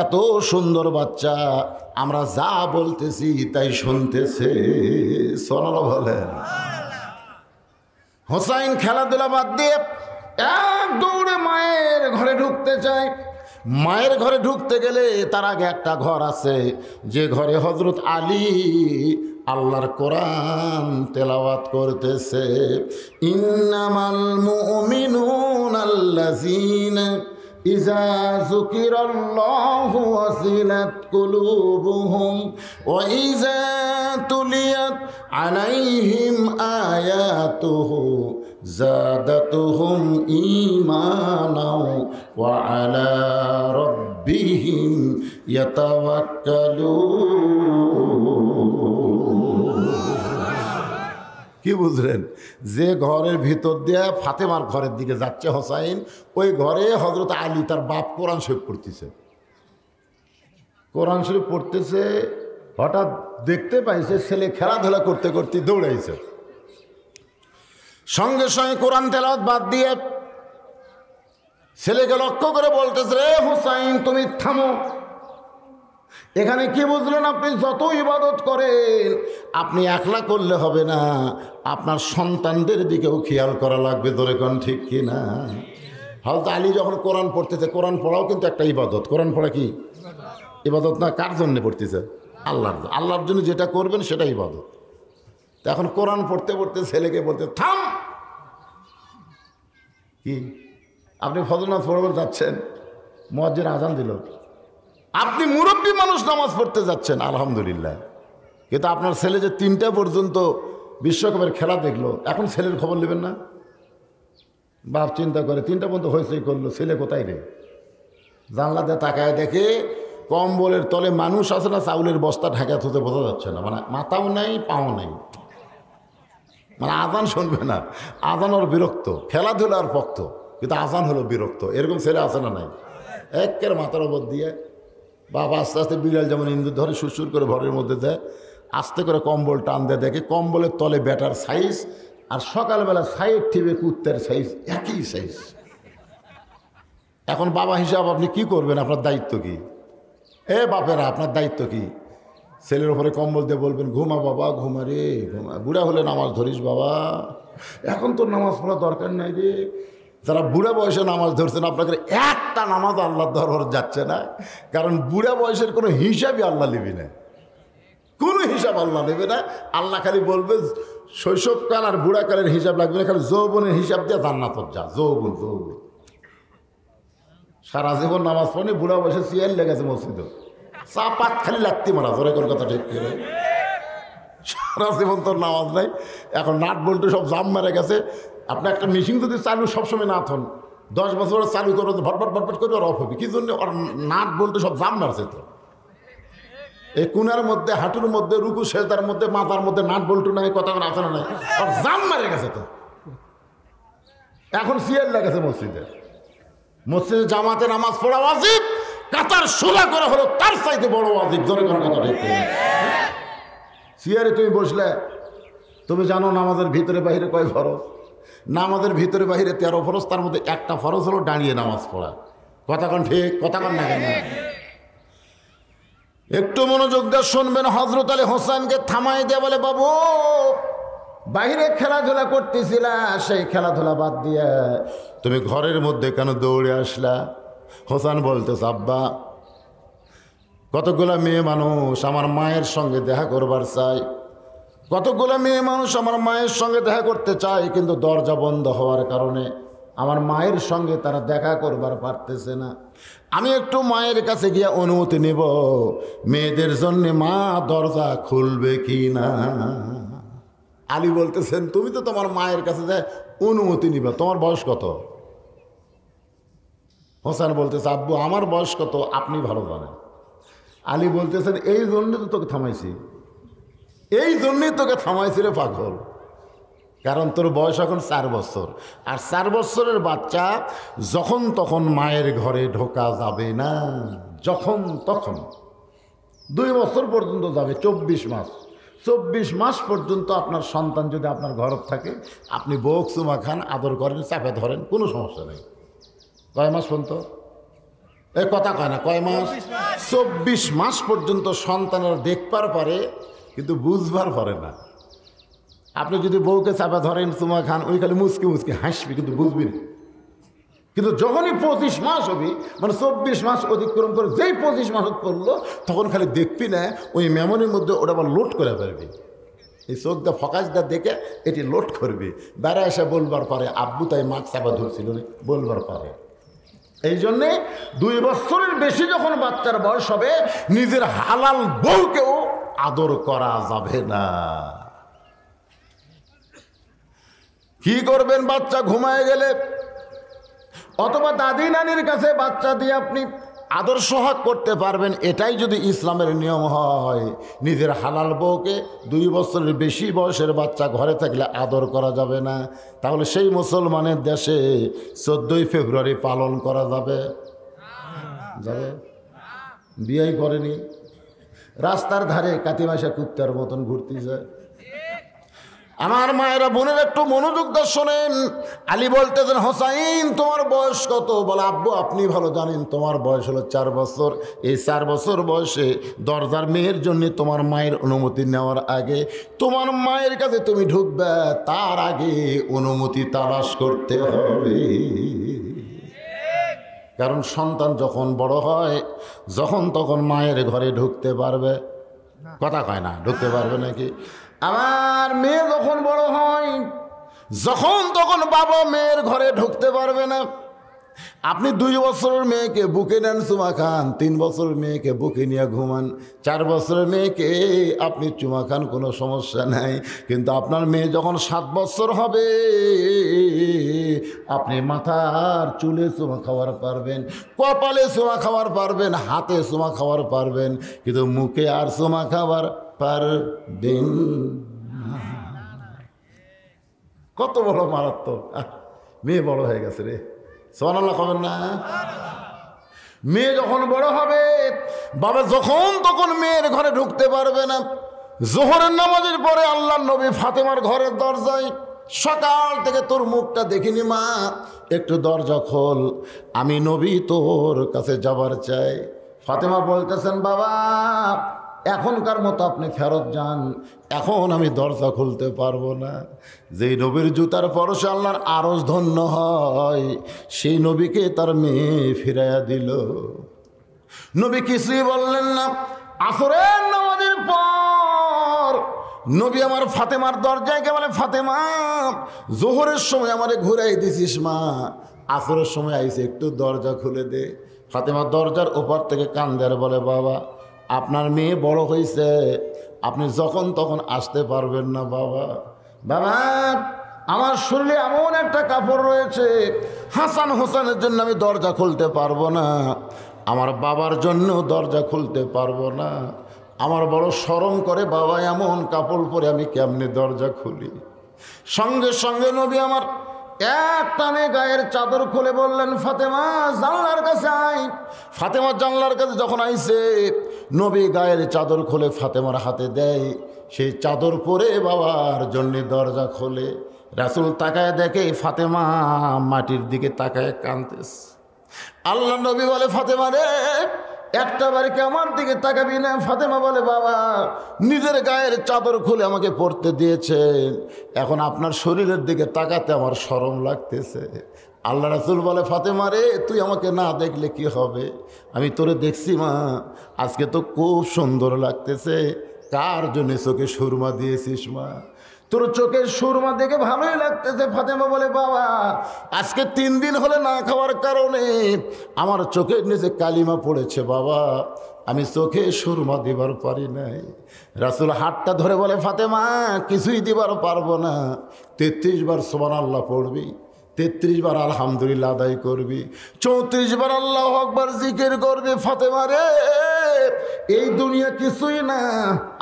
এত সুন্দর বাচ্চা, আমরা যা বলতেছি তাই শুনতেছে। সোনালা বলেন। হোসাইন খেলাধুলা বাদ দিয়ে এক দৌড়ে মায়ের ঘরে ঢুকতে চায়। মায়ের ঘরে ঢুকতে গেলে তার আগে একটা ঘর আছে, যে ঘরে হযরত আলী আল্লাহর কোরআন তেলাওয়াত করতেছে। ইন্নামাল মুমিনুনাল্লাযীনা ইযা যুকিরাল্লাহু ওয়াজিলাত কুলুবুহুম ওয়া ইযা তুলিয়াত আলাইহিম আয়াতুহু যাদাতুহুম ঈমানাও ওয়া আলা রাব্বিহিম ইয়াতাওয়াক্কালুন। কি বুঝলেন? যে ঘরের ভিতর দিয়ে ফাতেমার ঘরের দিকে যাচ্ছে হোসাইন, ওই ঘরে হজরত আলী তার বাপ কোরআন শরীফ পড়তেছে। কোরআন শরীফ পড়তেছে, হঠাৎ দেখতে পাইছে ছেলে খেলাধুলা করতে করতে দৌড়াইছে। সঙ্গে সঙ্গে কোরআন তেলাওয়াত বাদ দিয়ে ছেলেকে লক্ষ্য করে বলতেছে, রে হোসাইন তুমি থামো। এখানে কি বুঝলেন? আপনি যত ইবাদত করেন আপনি একলা করলে হবে না, আপনার সন্তানদের দিকেও খেয়াল করা লাগবে। ধরে কোন ঠিক কি না? হযরত আলী যখন কোরআন পড়তেছে, কোরআন পড়াও কিন্তু একটা ইবাদত। কোরআন পড়া কি ইবাদত না? কার জন্য পড়তেছে? আল্লাহর জন্য যেটা করবেন সেটা ইবাদত। এখন কোরআন পড়তে পড়তে ছেলেকে বলতে, থাম। কি আপনি ফজর নামাজ পড়তে যাচ্ছেন, মুয়াজ্জিন আযান দিল, আপনি মুরব্বী মানুষ নামাজ পড়তে যাচ্ছেন, আলহামদুলিল্লাহ, কিন্তু আপনার ছেলে যে 3টা পর্যন্ত বিশ্বকাপের খেলা দেখলো, এখন ছেলের খবর নেবেন না? বাপ চিন্তা করে 3টা পর্যন্ত হয়েছেই করলো, ছেলে কোথায় রে? জানলাতে তাকায় দেখে কম্বলের তলে মানুষ আছে না, চাউলের বস্তা ঢাকা থুতে বোঝা যাচ্ছে না, মানে মাথাও নাই পাও নাই, মানে আজান শুনবে না। আজান ওর বিরক্ত, খেলাধুলার পক্ত, কিন্তু আজান হলো বিরক্ত। এরকম ছেলে আছে না নাই? একের মাথার ওপর দিয়ে বাবা আস্তে আস্তে বিড়াল যেমন ইন্দুর ধরে সুরসুর করে ঘরের মধ্যে দেয়, আস্তে করে কম্বল টান দিয়ে দেখে কম্বলের তলে ব্যাটার সাইজ আর সকালবেলা সাইড টিপে কুত্তের সাইজ একই সাইজ। এখন বাবা হিসাব আপনি কি করবেন? আপনার দায়িত্ব কি? বাপেরা আপনার দায়িত্ব কি? ছেলের ওপরে কম্বল দিয়ে বলবেন, ঘুমা বাবা, ঘুমা রে ঘুমা, বুড়া হলে নামাজ ধরিস বাবা, এখন তোর নামাজ পড়া দরকার নাই রে। যারা বুড়া বয়সে নামাজ ধরছেন, আপনাকে একটা নামাজ আল্লাহর দরবারে যাচ্ছে না, কারণ বুড়া বয়সের কোনো হিসাবই আল্লাহ নেবে না, কোনো হিসাব আল্লাহ নেবে না। আল্লাহ খালি বলবে শৈশবকাল আর বুড়াকালের হিসাব লাগবে না, খালি যৌবনের হিসাব দিয়ে জান্নাত যা। যৌবন যৌবন সারা জীবন নামাজ পড়নি, বুড়া বয়সে চেয়ার লেগেছে মসজিদে, চা পাত খালি লাগতে মারা, ধরে কোন কথা ঠিক করে সারা জীবন তোর নামাজ নাই। এখন নাট বল্টু সব জাম মেরে গেছে। আপনি একটা মেশিন যদি চালু সবসময় না থন, 10 বছর চালু করবে, ভটভট ভটভট করে আর অফ হবে। কি জন্য? ওর নাট বল্টু সব জাম মারছে। তো এই কুনার মধ্যে, হাঁটুর মধ্যে, রুকু সেজদার মধ্যে, মাথার মধ্যে নাট বল্টু নাই, কথা আছে না নাই? আর জাম মারে গেছে। তো এখন সিয়ার লেগেছে মসজিদে। মসজিদে জামাতে নামাজ পড়া ওয়াজিব, কাতার সোজা করা হলো তার চাইতে বড় ওয়াজিব। জোরে কোন কথা ঠিক? সিয়ারে তুমি বসলে, তুমি জানো নামাজের ভিতরে বাহিরে কয় ফরজ? নামাজের ভিতরে বাহিরে 13 ফরজ, তার মধ্যে একটা ফরজ হলো দাঁড়িয়ে নামাজ পড়া। কথা কোন ঠিক? কথা কোন না কেন? একটু মনোযোগ দিয়ে শুনবেন। হযরত আলী হোসেনকে থামাই দিয়ে বলে, বাবু বাহিরে খেলাধুলা করতেছিলা, সেই খেলাধুলা বাদ দিয়ে তুমি ঘরের মধ্যে কেন দৌড়ে আসলা? হোসেন বলতেছে, আব্বা কতগুলা মেয়ে মানুষ আমার মায়ের সঙ্গে দেখা করবার চাই, কতগুলো মেয়ে মানুষ আমার মায়ের সঙ্গে দেখা করতে চায়, কিন্তু দরজা বন্ধ হওয়ার কারণে আমার মায়ের সঙ্গে তারা দেখা করবার পারতেছে না। আমি একটু মায়ের কাছে গিয়ে অনুমতি নেব, মেয়েদের জন্য মা দরজা খুলবে কি না? আলী বলতেছেন, তুমি তো তোমার মায়ের কাছে যায় অনুমতি নিবা, তোমার বয়স কত? হোসেন বলতেছে, আব্বু আমার বয়স কত আপনি ভালো জানেন। আলী বলতেছেন, এই জন্যই তো তোকে থামাইছি, এই জন্যই তোকে থামাইছি রে পাগল, কারণ তোর বয়স এখন 4 বছর, আর 4 বছরের বাচ্চা যখন তখন মায়ের ঘরে ঢোকা যাবে না, যখন তখন। 2 বছর পর্যন্ত যাবে, 24 মাস। 24 মাস পর্যন্ত আপনার সন্তান যদি আপনার ঘর থাকে, আপনি বউক চুমা খান, আদর করেন, চাপে ধরেন, কোনো সমস্যা নেই। কয় মাস পর্যন্ত? এ কথা কয় না, কয় মাস? 24 মাস পর্যন্ত সন্তানেরা দেখবার পারে, কিন্তু বুঝবার পারে না। আপনি যদি বউকে চাপা ধরেন, চুমা খান, ওই খালি মুচকি মুচকি হাসবি, কিন্তু বুঝবি না। কিন্তু যখনই 25 মাস হবে, মানে 24 মাস অতিক্রম করে যেই 25 মাস করলো, তখন খালি দেখবি না, ওই মেমোরির মধ্যে ওটা আবার লোড করে পারবি। এই চোখটা ফোকাসটা দেখে এটি লোড করবি, বেড়া এসে বলবার পারে আব্বু তাই মাছ চাপা ধরছিল, বলবার পারে। এই জন্যে 2 বছরের বেশি যখন বাচ্চার বয়স হবে, নিজের হালাল বউকেও আদর করা যাবে না। কি করবেন? বাচ্চা ঘুমায় গেলে অথবা দাদি নানির কাছে বাচ্চা দিয়ে আপনি আদর সোহাগ করতে পারবেন, এটাই যদি ইসলামের নিয়ম হয়, নিজের হালাল বউকে 2 বছরের বেশি বয়সের বাচ্চা ঘরে থাকলে আদর করা যাবে না, তাহলে সেই মুসলমানের দেশে 14ই ফেব্রুয়ারি পালন করা যাবে? যাবে? বিয়েই করেনি, রাস্তার ধারে কাতিমাসা কুত্তার মতন ঘুরতে যায়। আমার মায়েরা বোনের একটু মনোযোগ দিয়ে শোনেন। আলী বলতেছেন, হোসাইন তোমার বয়স কত? বলে, আব্বু আপনি ভালো জানেন, তোমার বয়স হলো 4 বছর। এই 4 বছর বয়সে দরজার মেয়ের জন্য তোমার মায়ের অনুমতি নেওয়ার আগে, তোমার মায়ের কাছে তুমি ঢুকবে, তার আগে অনুমতি তালাশ করতে হবে। কারণ সন্তান যখন বড় হয়, যখন তখন মায়ের ঘরে ঢুকতে পারবে, কথা কয় না, ঢুকতে পারবে নাকি? আমার মেয়ে যখন বড় হয়, যখন তখন বাবা মেয়ের ঘরে ঢুকতে পারবে না। আপনি 2 বছরের মেয়েকে বুকে নেন, চুমা খান, 3 বছরের মেয়েকে বুকে নিয়ে ঘুমান, 4 বছরের মেয়েকে আপনি চুমা খান, কোনো সমস্যা নাই। কিন্তু আপনার মেয়ে যখন 7 বছর হবে, আপনি মাথার চুলে চুমা খাওয়ার পারবেন, কপালে চুমা খাওয়ার পারবেন, হাতে চুমা খাওয়ার পারবেন, কিন্তু মুখে আর চুমা খাওয়ার পারবেন। কত বড় মারাত্মক! মেয়ে বড় হয়ে গেছে রে, সুবহানাল্লাহ কবেন না? মেয়ে যখন বড় হবে, বাবা যখন তখন মেয়ের ঘরে ঢুকতে পারবে না। জোহরের নামাজের পরে আল্লাহর নবী ফাতেমার ঘরের দরজায়, সকাল থেকে তোর মুখটা দেখিনি মা, একটু দরজা খোল, আমি নবী তোর কাছে যাবার চাই। ফাতেমা বলতেছেন, বাবা এখনকার মতো আপনি ফেরত যান, এখন আমি দরজা খুলতে পারবো না। যেই নবীর জুতার পরশে আল্লাহর আরজ ধন্য হয়, সেই নবীকে তার মেয়ে ফিরাইয়া দিল। নবী কিছুই বললেন না। আসরের নামাজের পর নবী আমার ফাতেমার দরজায় গিয়ে বলে, ফাতেমা জোহরের সময় আমারে ঘুরাই দিছিস মা, আসরের সময় আইসে, একটু দরজা খুলে দে। ফাতেমা দরজার ওপর থেকে কান্দে আর বলে, বাবা আপনার মেয়ে বড় হয়েছে, আপনি যখন তখন আসতে পারবেন না বাবা। বাবা আমার শরীরে এমন একটা কাপড় রয়েছে, হাসান হোসেনের জন্য আমি দরজা খুলতে পারবো না, আমার বাবার জন্য দরজা খুলতে পারবো না, আমার বড় শরম করে বাবা এমন কাপড় পরে আমি কেমনে দরজা খুলি। সঙ্গে সঙ্গে নবী আমার এক টানে গায়ের চাদর খুলে বললেন, ফাতেমা জানলার কাছে আয়। ফাতেমা জানলার কাছে যখন আইছে, নবী গায়ের চাদর খুলে ফাতেমার হাতে দেয়, সেই চাদর পরে বাবার জন্য দরজা খোলে। রাসূল তাকায় দেখে ফাতেমা মাটির দিকে তাকায় কাঁদতেছে। আল্লাহ নবী বলে, ফাতেমা রে একটা বার কি আমার দিকে তাকাবি না? ফাতেমা বলে, বাবা নিজের গায়ের চাদর খুলে আমাকে পরতে দিয়েছেন, এখন আপনার শরীরের দিকে তাকাতে আমার শরম লাগতেছে। আল্লাহ রাসূল বলে, ফাতেমা রে তুই আমাকে না দেখলে কি হবে, আমি তোরে দেখছি মা, আজকে তো খুব সুন্দর লাগতেছে, কার জন্য চোখে সুরমা দিয়েছিস মা? তোর চোখের সুরমা দেখে ভালোই লাগতেছে। ফাতেমা বলে, বাবা আজকে 3 দিন হলে না খাওয়ার কারণে আমার চোখের নিচে কালিমা পড়েছে বাবা, আমি চোখে সুরমা দিবার পারি নাই। রাসূল হাতটা ধরে বলে, ফাতেমা কিছুই দিবার পারবো না, 33 বার সুবহানাল্লাহ পড়বি, 33 বার আলহামদুলিল্লাহ আদায় করবি, 34 বার আল্লাহু আকবার জিকির করবি। ফাতেমা রে এই দুনিয়া কিছুই না,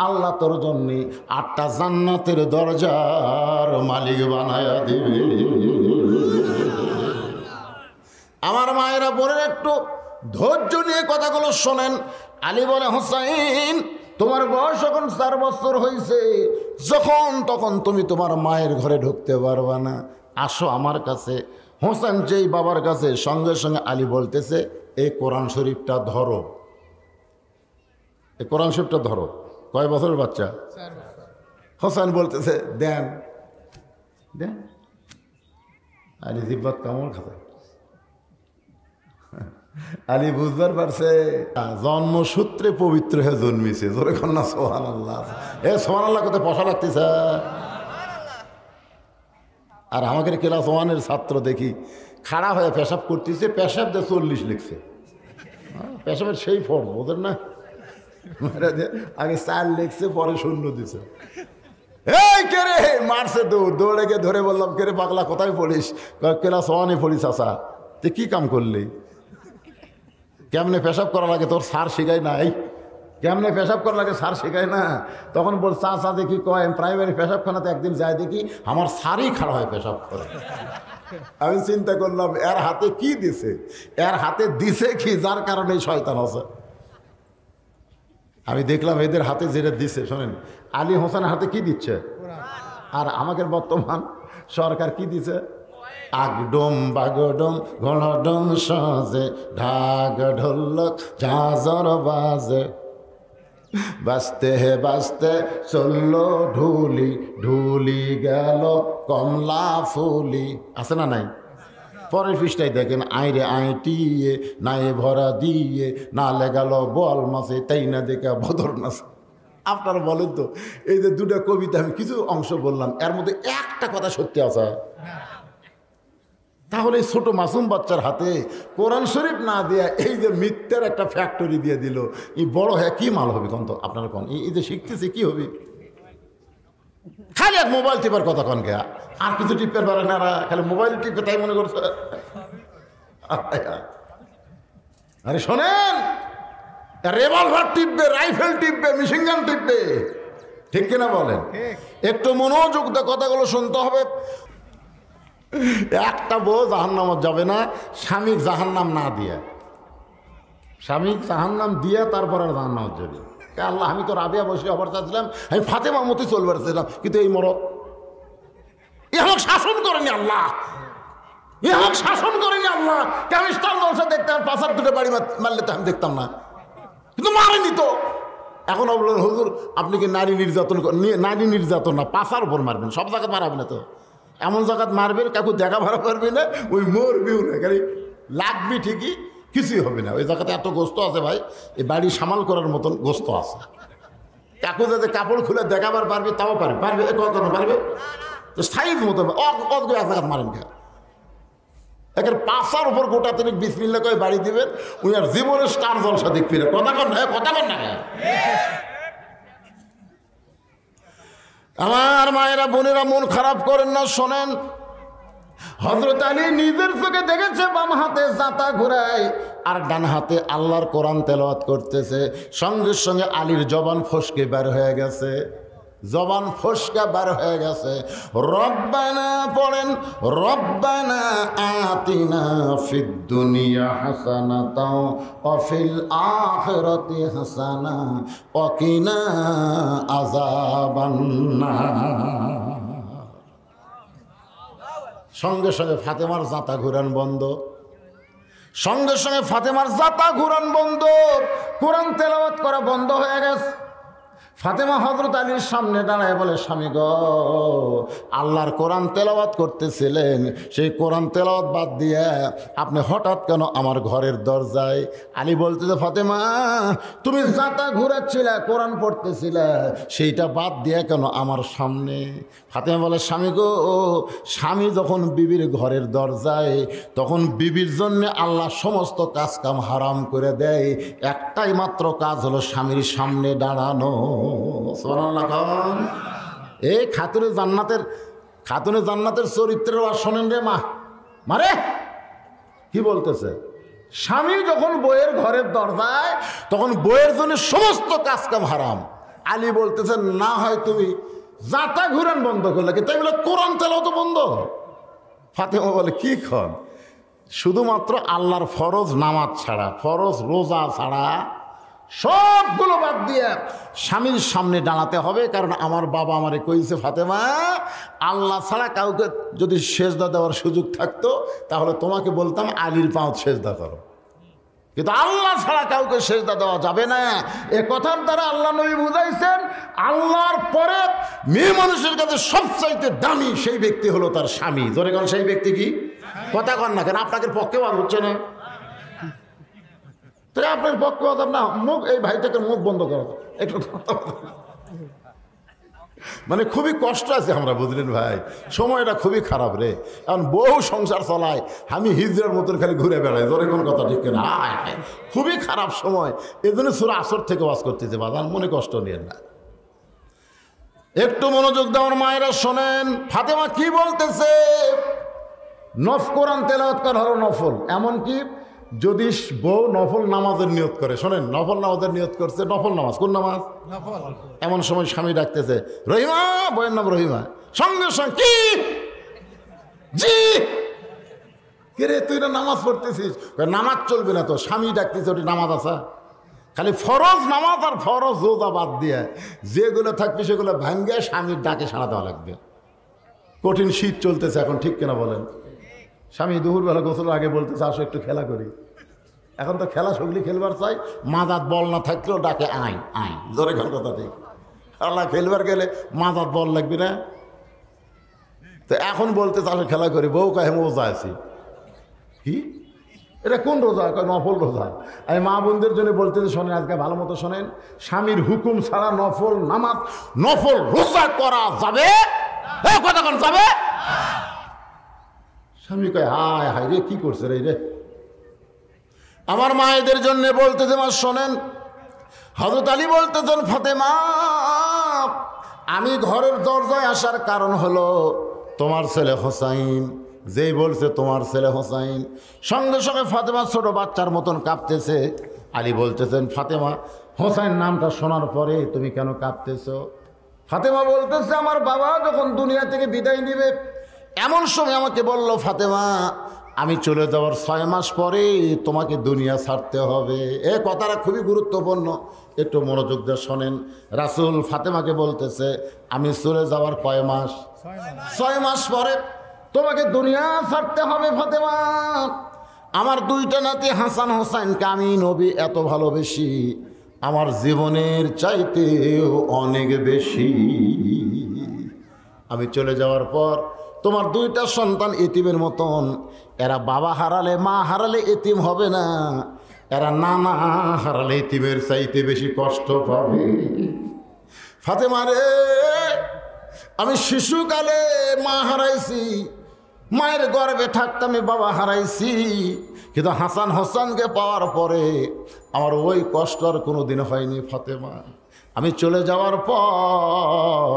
আল্লাহ তোর জন্যে 8টা জান্নাতের দরজার মালিক বানায়া দিবে। আমার মায়েরা বোনের একটু ধৈর্য নিয়ে কথাগুলো শোনেন। আলী বলে, হোসাইন তোমার বয়স এখন 4 বছর হয়েছে, যখন তখন তুমি তোমার মায়ের ঘরে ঢুকতে পারবা না, আসো আমার কাছে। হোসেন যেই বাবার কাছে, সঙ্গে সঙ্গে আলী বলতেছে, এই কোরআন শরীফটা ধরো, এই কোরআন শরীফটা ধরো। কয় বছরের বাচ্চা? 4 বছর। হোসেন বলতেছে, দেন দেন। আলী জিব্বাত কামড় খাতে, আলী বুঝবার পারছে জন্মসূত্রে পবিত্র হয়ে জন্মিছে। জোরে কন্যা সুবহানাল্লাহ। এ সুবহানাল্লাহ কত পশা লাগতেছে। আর আমাদের ক্লাস 1-এর ছাত্র দেখি খাড়া হয়ে পেশাব করতেছে, পেশাব দিয়ে 40 লিখছে। পেশাবের সেই ফর্ম ওদের না, আগে 4 লিখছে পরে 0 দিছে। এই কে রে মারছে, দৌড়ে গিয়ে ধরে বললাম, কে রে পাগলা কোথায় পড়িস? ক্লাস 1-এ পড়িস। আসা তুই কী কাম করলি? কেমনে পেশাব করা লাগে তোর স্যার শিখায় নাই? কেমনে পেশাব করা লাগে স্যার শেখায় না? তখন বল চা দেখি কয় প্রাইমারি পেশাবখানাতে একদিন যায় দেখি আমার স্যারই খাড়া হয় পেশাব করে। আমি চিন্তা করলাম এর হাতে কি দিছে, এর হাতে দিছে কি যার কারণে শয়তান আছে। আমি দেখলাম এদের হাতে যেটা দিচ্ছে, শোনেন, আলী হোসেনের হাতে কি দিচ্ছে, আর আমাদের বর্তমান সরকার কি দিছে? আগডম বাগডম ঘড়ডম সাজে ঢাক ঢোলক ঝাঁঝর বাজে, বাজতে হে বাজতে চললো ঢুলি, ঢুলি গেল কমলা ফুলি। আছে না নাই? পরের পৃষ্ঠায় দেখেন, আইরে আইটিয়ে নাই ভরা দিয়ে না লেগালো বল মাসে তাই না দেখা বদর নাচে। আপনারা বলেন তো, এই যে দুটা কবিতা আমি কিছু অংশ বললাম, এর মধ্যে একটা কথা সত্যি আছে? তাহলে এই ছোট মাসুম বাচ্চার হাতে কোরআন শরীফ না দিয়া এই যে মিথ্যার একটা ফ্যাক্টরি দিয়ে দিল, এই বড় হ্যাঁ কি মাল হবে কন তো? আপনারা কন, এই যে শিখতেছে কি হবে? খালি এক মোবাইল টিপার কথা কন কে, আর কিছু টিপতে পারে না, খালি মোবাইল টিপে তাই মনে করছে। আরে শোনেন, রেভলভার টিপবে, রাইফেল টিপবে, মেশিন গান টিপবে, ঠিক কিনা বলেন? একটু মনোযোগ দিয়ে কথাগুলো শুনতে হবে। একটা বউ জাহান্নামত যাবে না স্বামী জাহান্নাম না দিয়া, স্বামী জাহান্নাম দিয়া তারপর আর জাহান্নামত যাবে। আল্লাহ, আমি তো রাবিয়া বসে আবার চাচ্ছিলাম, আমি ফাতেমা মতো চলবার চাইলাম, কিন্তু এই মরদ এ আমাকে শাসন করেনি আল্লাহ, এ আমাকে শাসন করেনি আল্লাহ। আমি স্টার জলসা দেখতাম, পাশার দুটো বাড়ি মারলে তো আমি দেখতাম না, কিন্তু মারেনি তো। এখন বললেন হুজুর আপনি কি নারী নির্যাতন, নারী নির্যাতন না, পাশার উপর মারবেন, সব জায়গায় মারাবেন না তো, এমন জায়গায় মারবেন কাকু দেখা ভাড়া করবে না, ওই মরবিও না, খালি লাগবি ঠিকই, কিছুই হবে না। ওই জায়গাতে এত গোস্ত আছে ভাই, এই বাড়ি সামাল করার মতন গোস্ত আছে। কাকু যাতে কাপড় খুলে দেখাবার পারবে তাও পারবে, পারবে কখনো পারবে তো সাইজ মতো অত এক জায়গায় মারেন খা একের পাশার উপর গোটা তিনি বিসমিল্লাহ করে বাড়ি দিবেন, উনি আর জীবনের স্টার জলসা দেখবি না। কথা কর না, কথা কর না। আমার মায়েরা বোনেরা মন খারাপ করেন না, শোনেন, হযরত আলী নিজের চোখে দেখেছে বাম হাতে জাতা ঘুরায় আর ডান হাতে আল্লাহর কোরআন তেলাওয়াত করতেছে। সঙ্গে সঙ্গে আলীর জবান ফসকে বের হয়ে গেছে, জবান ফসকা বার হয়ে গেছে। রব্বানা পড়েন, রব্বানা আতিনা ফিদ দুনিয়া হাসানাতাও ওয়া ফিল আখিরাতি হাসানা ওয়া কিনা আযাবান নার। সঙ্গে সঙ্গে ফাতেমার জাতা ঘুরান বন্ধ, সঙ্গে সঙ্গে ফাতেমার জাতা ঘুরান বন্ধ, কোরআন তেলাওয়াত করা বন্ধ হয়ে গেছে। ফাতেমা হযরত আলীর সামনে দাঁড়ায় বলে, স্বামী গো, আল্লাহর কোরআন তেলাওয়াত করতেছিলেন, সেই কোরআন তেলাওয়াত বাদ দিয়ে আপনি হঠাৎ কেন আমার ঘরের দরজায়? আলী বলতেছে, ফাতেমা তুমি জাতা ঘুরাচ্ছিলে, কোরআন পড়তেছিলে, সেইটা বাদ দিয়ে কেন আমার সামনে? ফাতেমা বলে, স্বামী গো, স্বামী যখন বিবির ঘরের দরজায়, তখন বিবির জন্য আল্লাহ সমস্ত কাজ কাম হারাম করে দেয়, একটাই মাত্র কাজ হলো স্বামীর সামনে দাঁড়ানো। এই খাতুনে জান্নাতের চরিত্রের আর শোনেন রে মা, মারে কি বলতেছে? স্বামী যখন বইয়ের ঘরের দরজায়, তখন বইয়ের জন্য সমস্ত কাজ কাম হারাম। আলী বলতেছে, না হয় তুমি জাতা ঘুরান বন্ধ করলে, কিন্তু তাই বলে কোরআন তেলাওয়াত তো বন্ধ। ফাতেমা বলে, কি খন? শুধুমাত্র আল্লাহর ফরজ নামাজ ছাড়া, ফরজ রোজা ছাড়া সবগুলো বাদ দিয়ে স্বামীর সামনে দাঁড়াতে হবে। কারণ আমার বাবা আমারে কইছে, ফাতেমা আল্লাহ ছাড়া কাউকে যদি সেজদা দেওয়ার সুযোগ থাকতো তাহলে তোমাকে বলতাম আলীর পাঁচ সেজদা করো, কিন্তু আল্লাহ ছাড়া কাউকে সেজদা দেওয়া যাবে না। এ কথার দ্বারা আল্লাহ নবী বুঝাইছেন, আল্লাহর পরে মেয়ে মানুষের কাছে সবচাইতে দামি সেই ব্যক্তি হলো তার স্বামী। জোরে কোন সেই ব্যক্তি কি? কথা কন না কেন? আপনাকে পক্ষে বাদ হচ্ছে না, তাই আপনার পক্ষে কথা না, মুখ এই ভাইটাকে মুখ বন্ধ করো একটু, মানে খুবই কষ্ট আছে আমরা, বুঝলেন ভাই, সময়টা খুবই খারাপ রে। এখন বহু সংসার চলায়, আমি হিজড়ার মতন খালি ঘুরে বেড়াই, জোরে কোন কথা ঠিক না, খুবই খারাপ সময়। এই জন্য সূরা আসর থেকে ওয়াজ করতেছে, বাজান মনে কষ্ট নিয়েন না, একটু মনোযোগ দেওয়ার মায়েরা শোনেন। ফাতেমা কি বলতেছে? কোরআন তেলাওয়াত করা হলো নফল, এমনকি যদি বউ নফল নামাজের নিয়ত করে, শোনেন, নফল নামাজের নিয়ত করছে, নফল নামাজ, কোন নামাজ? এমন সময় স্বামী ডাকতেছে, রহিমা, বইয়ের নাম রহিমা, সঙ্গে সঙ্গে কি জি কে রে, তুই না নামাজ পড়তেছিস? নামাজ চলবে না তো, স্বামী ডাকতেছে, ওটি নামাজ আসা? খালি ফরজ নামাজ আর ফরজ রোজা বাদ দিয়ে যেগুলো থাকবে সেগুলো ভাঙ্গে স্বামীর ডাকে সাড়া দেওয়া লাগবে। কঠিন শীত চলতেছে এখন, ঠিক কিনা বলেন? স্বামী দুপুরবেলা গোসলের আগে বলতেছে, আসো একটু খেলা করি। এখন তো খেলা সগলি খেলবার চাই, মাদাত বল না থাকলেও ডাকে আই আই, জোরে খেল কথা ঠিক। আল্লাহ খেলবার গেলে মাদাত বল লাগবে না? তো এখন বলতেছে আসো খেলা করি, বউ কাহে রোজা আছি। কি এটা কোন রোজা? নফল রোজা। আমি মা বোনদের জন্য বলতেছি, শোনেন, আজকে ভালো মতো শোনেন, স্বামীর হুকুম ছাড়া নফল নামাজ, নফল রোজা করা যাবে? কথা কোন যাবে? স্বামী কয়, হায় হায় রে, কি করছে রে রে। আমার মায়েদের জন্য বলতেছে, মা শোনেন, হযরত আলী বলতেছেন, ফাতেমা, আমি ঘরের দরজায় আসার কারণ হলো তোমার ছেলে হোসাইন। যেই বলছে তোমার ছেলে হোসাইন, সঙ্গে সঙ্গে ফাতেমা ছোট বাচ্চার মতন কাঁপতেছে। আলী বলতেছেন, ফাতেমা, হোসাইন নামটা শোনার পরে তুমি কেন কাঁপতেছ? ফাতেমা বলতেছে, আমার বাবা যখন দুনিয়া থেকে বিদায় নিবে এমন সময় আমাকে বলল, ফাতেমা, আমি চলে যাওয়ার 6 মাস পরে তোমাকে দুনিয়া ছাড়তে হবে। এ কথাটা খুবই গুরুত্বপূর্ণ, একটু মনোযোগ দিয়ে শোনেন। রাসূল ফাতেমাকে বলতেছে, আমি চলে যাওয়ার কয় মাস? 6 মাস পরে তোমাকে দুনিয়া ছাড়তে হবে ফাতেমা। আমার 2টা নাতি হাসান হোসাইনকে আমি নবী এত ভালোবেসি, আমার জীবনের চাইতেও অনেক বেশি। আমি চলে যাওয়ার পর তোমার 2টা সন্তান এতিমের মতন, এরা বাবা হারালে, মা হারালে এতিম হবে না, এরা নানা হারালে এতিমের চাইতে বেশি কষ্ট পাবে। ফাতেমা রে, আমি শিশুকালে মা হারাইছি, মায়ের গর্ভে থাকতে আমি বাবা হারাইছি, কিন্তু হাসান হোসেনকে পাওয়ার পরে আমার ওই কষ্ট আর কোনো দিন হয়নি। ফাতেমা, আমি চলে যাওয়ার পর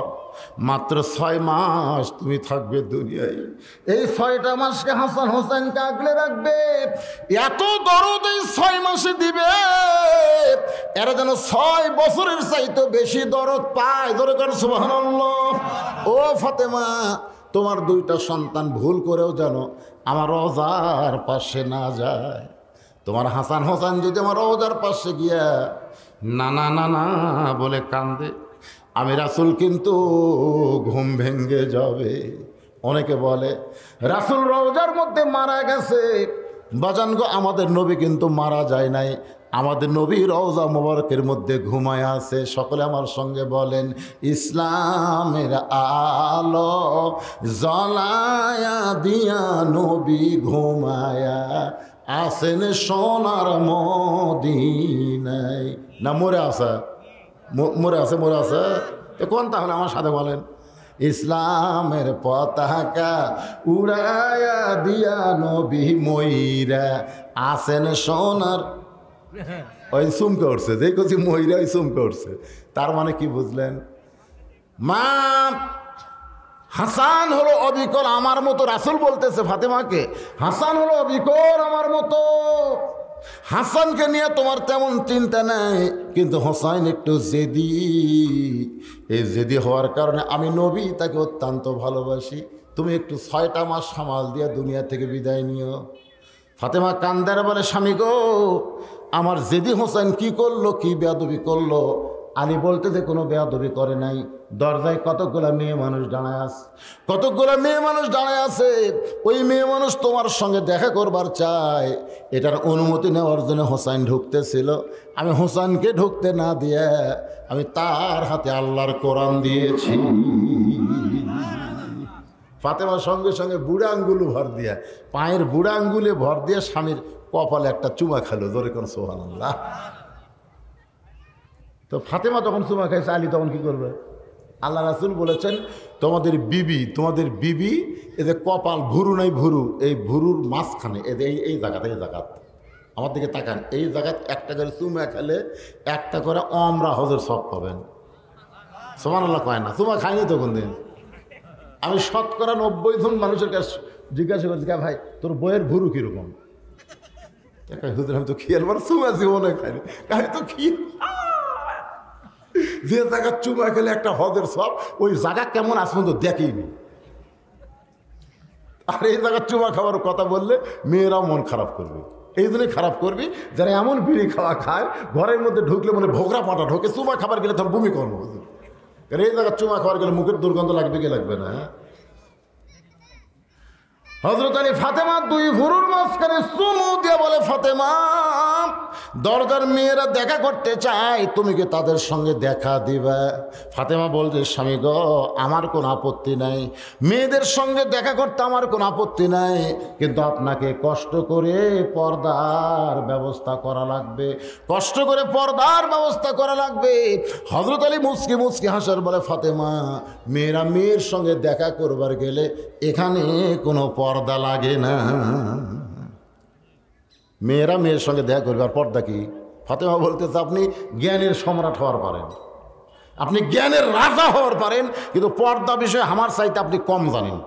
মাত্র 6 মাস তুমি থাকবে দুনিয়ায়। এই 6টা মাসকে হাসান হোসেনকে আগলে রাখবে, এত দরদ এই 6 মাসে দিবে, এরা যেন 6 বছরের চাইতে বেশি দরদ পায়। ধরে করেন সুবহানাল্লাহ। ও ফাতেমা, তোমার 2টা সন্তান ভুল করেও যেন আমার রওজার পাশে না যায়। তোমার হাসান হোসেন যদি আমার রওজার পাশে গিয়া না না না না বলে কান্দে, আমি রাসূল কিন্তু ঘুম ভেঙে যাবে। অনেকে বলে রাসূল রওজার মধ্যে মারা গেছে। বাজান গো, আমাদের নবী কিন্তু মারা যায় নাই, আমাদের নবী রওজা মোবারকের মধ্যে ঘুমায় আছে। সকলে আমার সঙ্গে বলেন, ইসলামের আলো জ্বলায়া দিয়া নবী ঘুমায়া আসেন সোনার মদিনায়। না মরে আসা, মরে আছে, মরে আছে তো কোন? তাহলে আমার সাথে বলেন, ইসলামের পতাকা উড়ায়া দিয়া নবী মইরা আসেন সোনার। ওই চুমকে উঠছে, যে কছি মইরা ওই চুমকে উঠছে। তার মানে কি বুঝলেন? মা হাসান হলো অবিকল আমার মতো। রাসূল বলতেছে ফাতেমাকে, হাসান হলো অবিকল আমার মতো। হাসানকে নিয়ে তোমার তেমন চিন্তা নাই, কিন্তু হোসাইন একটু জেদি। এই জেদি হওয়ার কারণে আমি নবী তাকে অত্যন্ত ভালোবাসি। তুমি একটু 6টা মাস সামাল দিয়া দুনিয়া থেকে বিদায় নিও। ফাতেমা কান্দার বলে, স্বামী গো, আমার জেদি হোসেন কি করলো, কি বেয়াদবি করলো? আলী বলতে যে কোনো বেয়াদবি করে নাই। দরজায় কতগুলা মেয়ে মানুষ দাঁড়ায় আছে, কতগুলা মেয়ে মানুষ দাঁড়ায় আছে। ওই মেয়ে মানুষ তোমার সঙ্গে দেখা করবার চায়। এটার অনুমতি নেওয়ার জন্য হোসাইন ঢুকতেছিল। আমি হোসাইনকে ঢুকতে না দিয়ে আমি তার হাতে আল্লাহর কোরআন দিয়েছি। ফাতেমার সঙ্গে সঙ্গে বুড়া আঙ্গুলে ভর দিয়া, পায়ের বুড়া আঙ্গুলে ভর দিয়ে স্বামীর কপালে একটা চুমা খেলো। জোরে কোন সুবহানাল্লাহ। তো ফাতেমা যখন চুমা খাইছে, আলী তখন কি করবে? আল্লাহ রাসূল বলেছেন, তোমাদের বিবি এই যে কপাল, ভুরু নাই ভুরু, এই ভুরুর মাঝখানে এই জায়গাতে, এই জায়গাত আমার দিকে তাকান, এই জায়গাত একটা করে চুমা খেলে একটা করে আমরা হজের সব পাবেন। সুবহানাল্লাহ কয় না? চুমা খাইনি তো কোনদিন। আমি শতকরা 90 জন মানুষের কাছে জিজ্ঞাসা করছি, ভাই তোর বইয়ের ভুরু কীরকম? হুজুর আমি তো খেয়াল মানে চুমা জীবনে খাইনি, আমি তো কি যে জায়গা চুমা খেলে একটা হদের সব, ওই জায়গা কেমন আসবে তো দেখেইনি। আর এই জায়গার চুমা খাওয়ার কথা বললে মেয়েরাও মন খারাপ করবে। এই জন্যই খারাপ করবি যারা এমন বিড়ি খাওয়া খায় ঘরের মধ্যে ঢুকলে মানে ভোগরা পাটা ঢোকে, চুমা খাবার গেলে তখন বমি করবো। কারণ এই জায়গার চুমা খাবার গেলে মুখের দুর্গন্ধ লাগবে কি লাগবে না? হযরত আলী ফাতেমা দুই ভুরুর মাঝখানে চুমু দিয়ে বলে, ফাতেমা দরজার মেয়েরা দেখা করতে চায়, তুমি কি তাদের সঙ্গে দেখা দিবা? ফাতেমা বলছে, স্বামী গো আমার কোনো আপত্তি নাই, মেয়েদের সঙ্গে দেখা করতে আমার কোনো আপত্তি নাই, কিন্তু আপনাকে কষ্ট করে পর্দার ব্যবস্থা করা লাগবে, কষ্ট করে পর্দার ব্যবস্থা করা লাগবে। হযরত আলী মুচকি মুচকি হাসার বলে, ফাতেমা মেয়েরা মেয়ের সঙ্গে দেখা করবার গেলে এখানে কোনো পর্দা লাগে না, মেয়েরা মেয়ের সঙ্গে দেখা করবে আর পর্দা কি? ফাতেমা বলতেছে, আপনি জ্ঞানের সম্রাট হওয়ার পারেন, আপনি জ্ঞানের রাজা হওয়ার পারেন, কিন্তু পর্দা বিষয়ে আমার চাইতে আপনি কম জানেন।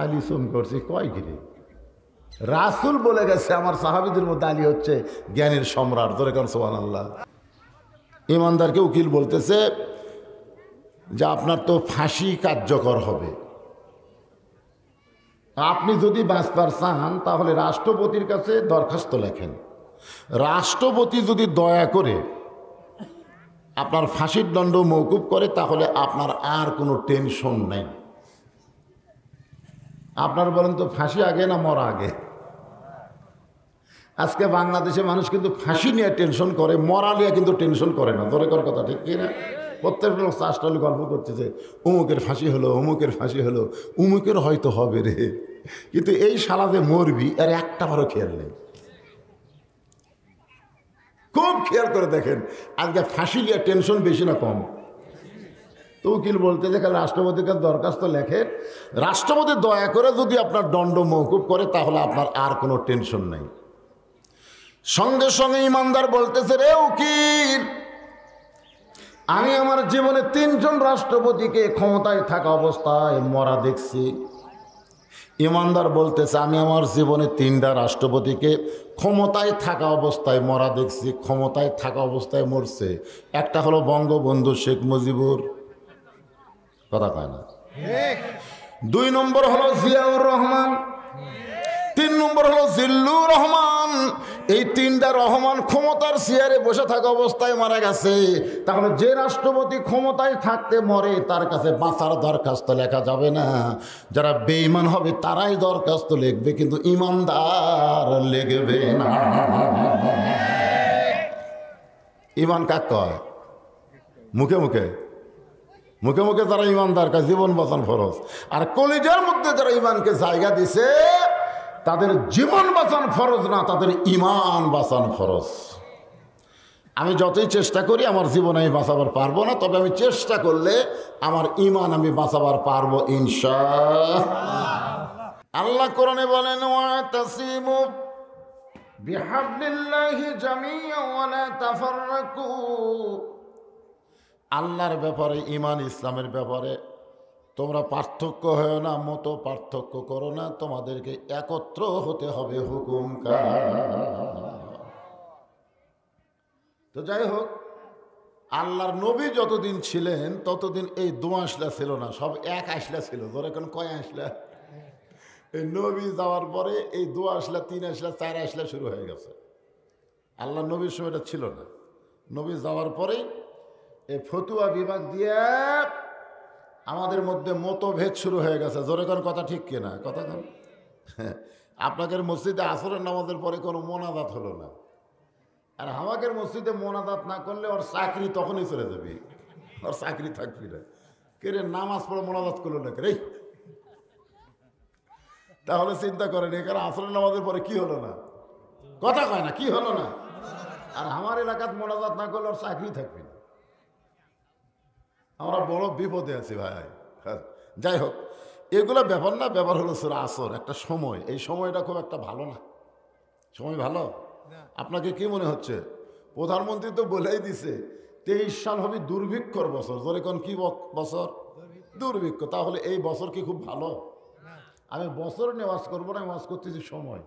আলী শুন করছি কয় গিরে, রাসূল বলে গেছে আমার সাহাবীদের মধ্যে আলী হচ্ছে জ্ঞানের সম্রাট। ধরে কারণ সুবহানাল্লাহ। ইমানদারকে উকিল বলতেছে যে আপনার তো ফাঁসি কার্যকর হবে, আপনি যদি বাঁচবার চান তাহলে রাষ্ট্রপতির কাছে দরখাস্ত লেখেন, রাষ্ট্রপতি যদি দয়া করে আপনার ফাঁসির দণ্ড মওকুফ করে তাহলে আপনার আর কোনো টেনশন নেই। আপনার বলেন তো ফাঁসি আগে না মরা আগে? আজকে বাংলাদেশে মানুষ কিন্তু ফাঁসি নিয়ে টেনশন করে, মরা নিয়ে কিন্তু টেনশন করে না। ধরে কর কথা ঠিক কিনা? প্রত্যেক লোক চাষটালে গল্প করছে যে অমুকের ফাঁসি হলো, অমুকের ফাঁসি হলো, অমুকের হয়তো হবে রে, কিন্তু এই শালা যে মরবি এর একটা বারও খেয়াল নেই। খুব খেয়াল করে দেখেন আজকে ফাঁসি নিয়ে টেনশন বেশি না কম? তো উকিল বলতে যে রাষ্ট্রপতির কাছে দরখাস্ত লেখেন, রাষ্ট্রপতি দয়া করে যদি আপনার দণ্ড মওকুফ করে তাহলে আপনার আর কোনো টেনশন নেই। সঙ্গে সঙ্গে ইমানদার বলতেছে, রে উকিল আমি আমার জীবনে 3 জন রাষ্ট্রপতিকে ক্ষমতায় থাকা অবস্থায় মরা দেখছি। ইমানদার বলতেছে, আমি আমার জীবনে 3টা রাষ্ট্রপতিকে ক্ষমতায় থাকা অবস্থায় মরা দেখছি। ক্ষমতায় থাকা অবস্থায় মরছে, একটা হলো বঙ্গবন্ধু শেখ মুজিবুর, কথা কয় না, 2 নম্বর হলো জিয়াউর রহমান, 3 নম্বর হলো জিল্লুর রহমান। এই 3টা রহমান ক্ষমতার চেয়ারে বসে থাকা অবস্থায় মারা গেছে। তাহলে যে রাষ্ট্রপতি ক্ষমতায় থাকতে মরে তার কাছে বাঁচার দরখাস্ত লেখা যাবে না। যারা বেঈমান হবে তারাই দরখাস্ত লিখবে, কিন্তু ইমানদার লিখবে না। ইমান কাক কয়? মুখে মুখে, মুখে মুখে যারা ইমানদার কাছে জীবন বাঁচান ফরজ, আর কলিজার মধ্যে যারা ইমানকে জায়গা দিছে তাদের জীবন বাঁচান ফরজ না, তাদের ইমান বাঁচান ফরজ। আমি যতই চেষ্টা করি আমার জীবন আমি বাঁচাবার পারবো না, তবে আমি চেষ্টা করলে আমার ইমান আমি বাঁচাবার পারবো ইনশাআল্লাহ। আল্লাহ কোরআনে বলেন, ওয়াতাসিমু বিহাবলিল্লাহি জামিআন ওয়া লা তাফাররাকু। আল্লাহর ব্যাপারে, ইমান ইসলামের ব্যাপারে তোমরা পার্থক্য হয় না, মতো পার্থক্য করো না, তোমাদেরকে একত্র হতে হবে হুকুম তো যাই হোক, আল্লাহর নবী যতদিন ছিলেন ততদিন এই 2 আসলা ছিল না, সব 1 আসলা ছিল। ধরে এখন কয় আসলা? এই নবী যাওয়ার পরে এই 2 আসলা, 3 আসলা, 4 আসলা শুরু হয়ে গেছে। আল্লাহর নবীর সময়টা ছিল না। নবী যাওয়ার পরেই এই ফতুয়া বিভাগ দিয়ে আমাদের মধ্যে মতভেদ শুরু হয়ে গেছে। জোরে কোন কথা ঠিক কিনা? কথা কোন? আপনাদের মসজিদে আসরের নামাজের পরে কোনো মোনাজাত হলো না, আর আমাদের মসজিদে মোনাজাত না করলে ওর চাকরি তখনই চলে যাবে, ওর চাকরি থাকবি না। কে রে নামাজ পড়ে মোনাজাত করলো না রে? তাহলে চিন্তা করেন এখানে আসরের নামাজের পরে কি হলো না? কথা কয় না, কি হলো না? আর আমার এলাকাত মোনাজাত না করলে ওর চাকরি থাকবে না। আমরা বড় বিপদে আছি ভাই। যাই হোক, এগুলো ব্যাপার না, ব্যাপার হলো সূরা আসর, একটা সময়। এই সময়টা খুব একটা ভালো না। সময় ভালো? আপনাকে কি মনে হচ্ছে? প্রধানমন্ত্রী তো বলেই দিছে 23 সাল হবে দুর্ভিক্ষর বছর। ধরে কোন কি বছর? দুর্ভিক্ষ। তাহলে এই বছর কি খুব ভালো? আমি বছর নিয়ে ওয়াজ করবো না, ওয়াজ করতেছি সময়।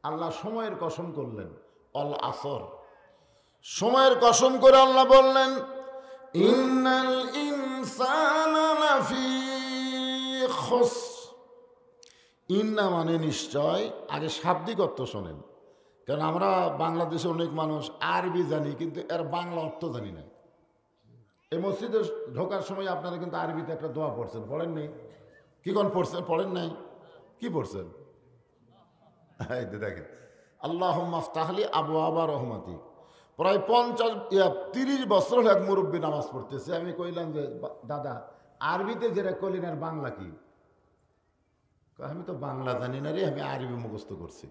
আল্লাহ সময়ের কসম করলেন, অল আসর, সময়ের কসম করে আল্লাহ বললেন ইন্নাল ইনসানা লাফি খুসর। ইন্না মানে নিশ্চয়, আগে শাব্দিক অর্থ শোনেন, কারণ আমরা বাংলাদেশে অনেক মানুষ আরবি জানি কিন্তু এর বাংলা অর্থ জানি না। এই মসজিদে ঢোকার সময় আপনারা কিন্তু আরবিতে একটা দোয়া পড়ছেন, পড়েন নাই? কি কোন পড়ছেন? পড়েন নাই? কি পড়ছেন? এই দেখেন, আল্লাহুম্মা আফতাহলি আবওয়াবা রহমাতিক। প্রায় 30 বছর হলো এক মুরব্বী নামাজ পড়তেছে। আমি কইলাম যে দাদা আরবিতে যেটা কইলেন আর বাংলা কি? আমি তো বাংলা জানি না রে, আমি আরবি মুখস্থ করছি।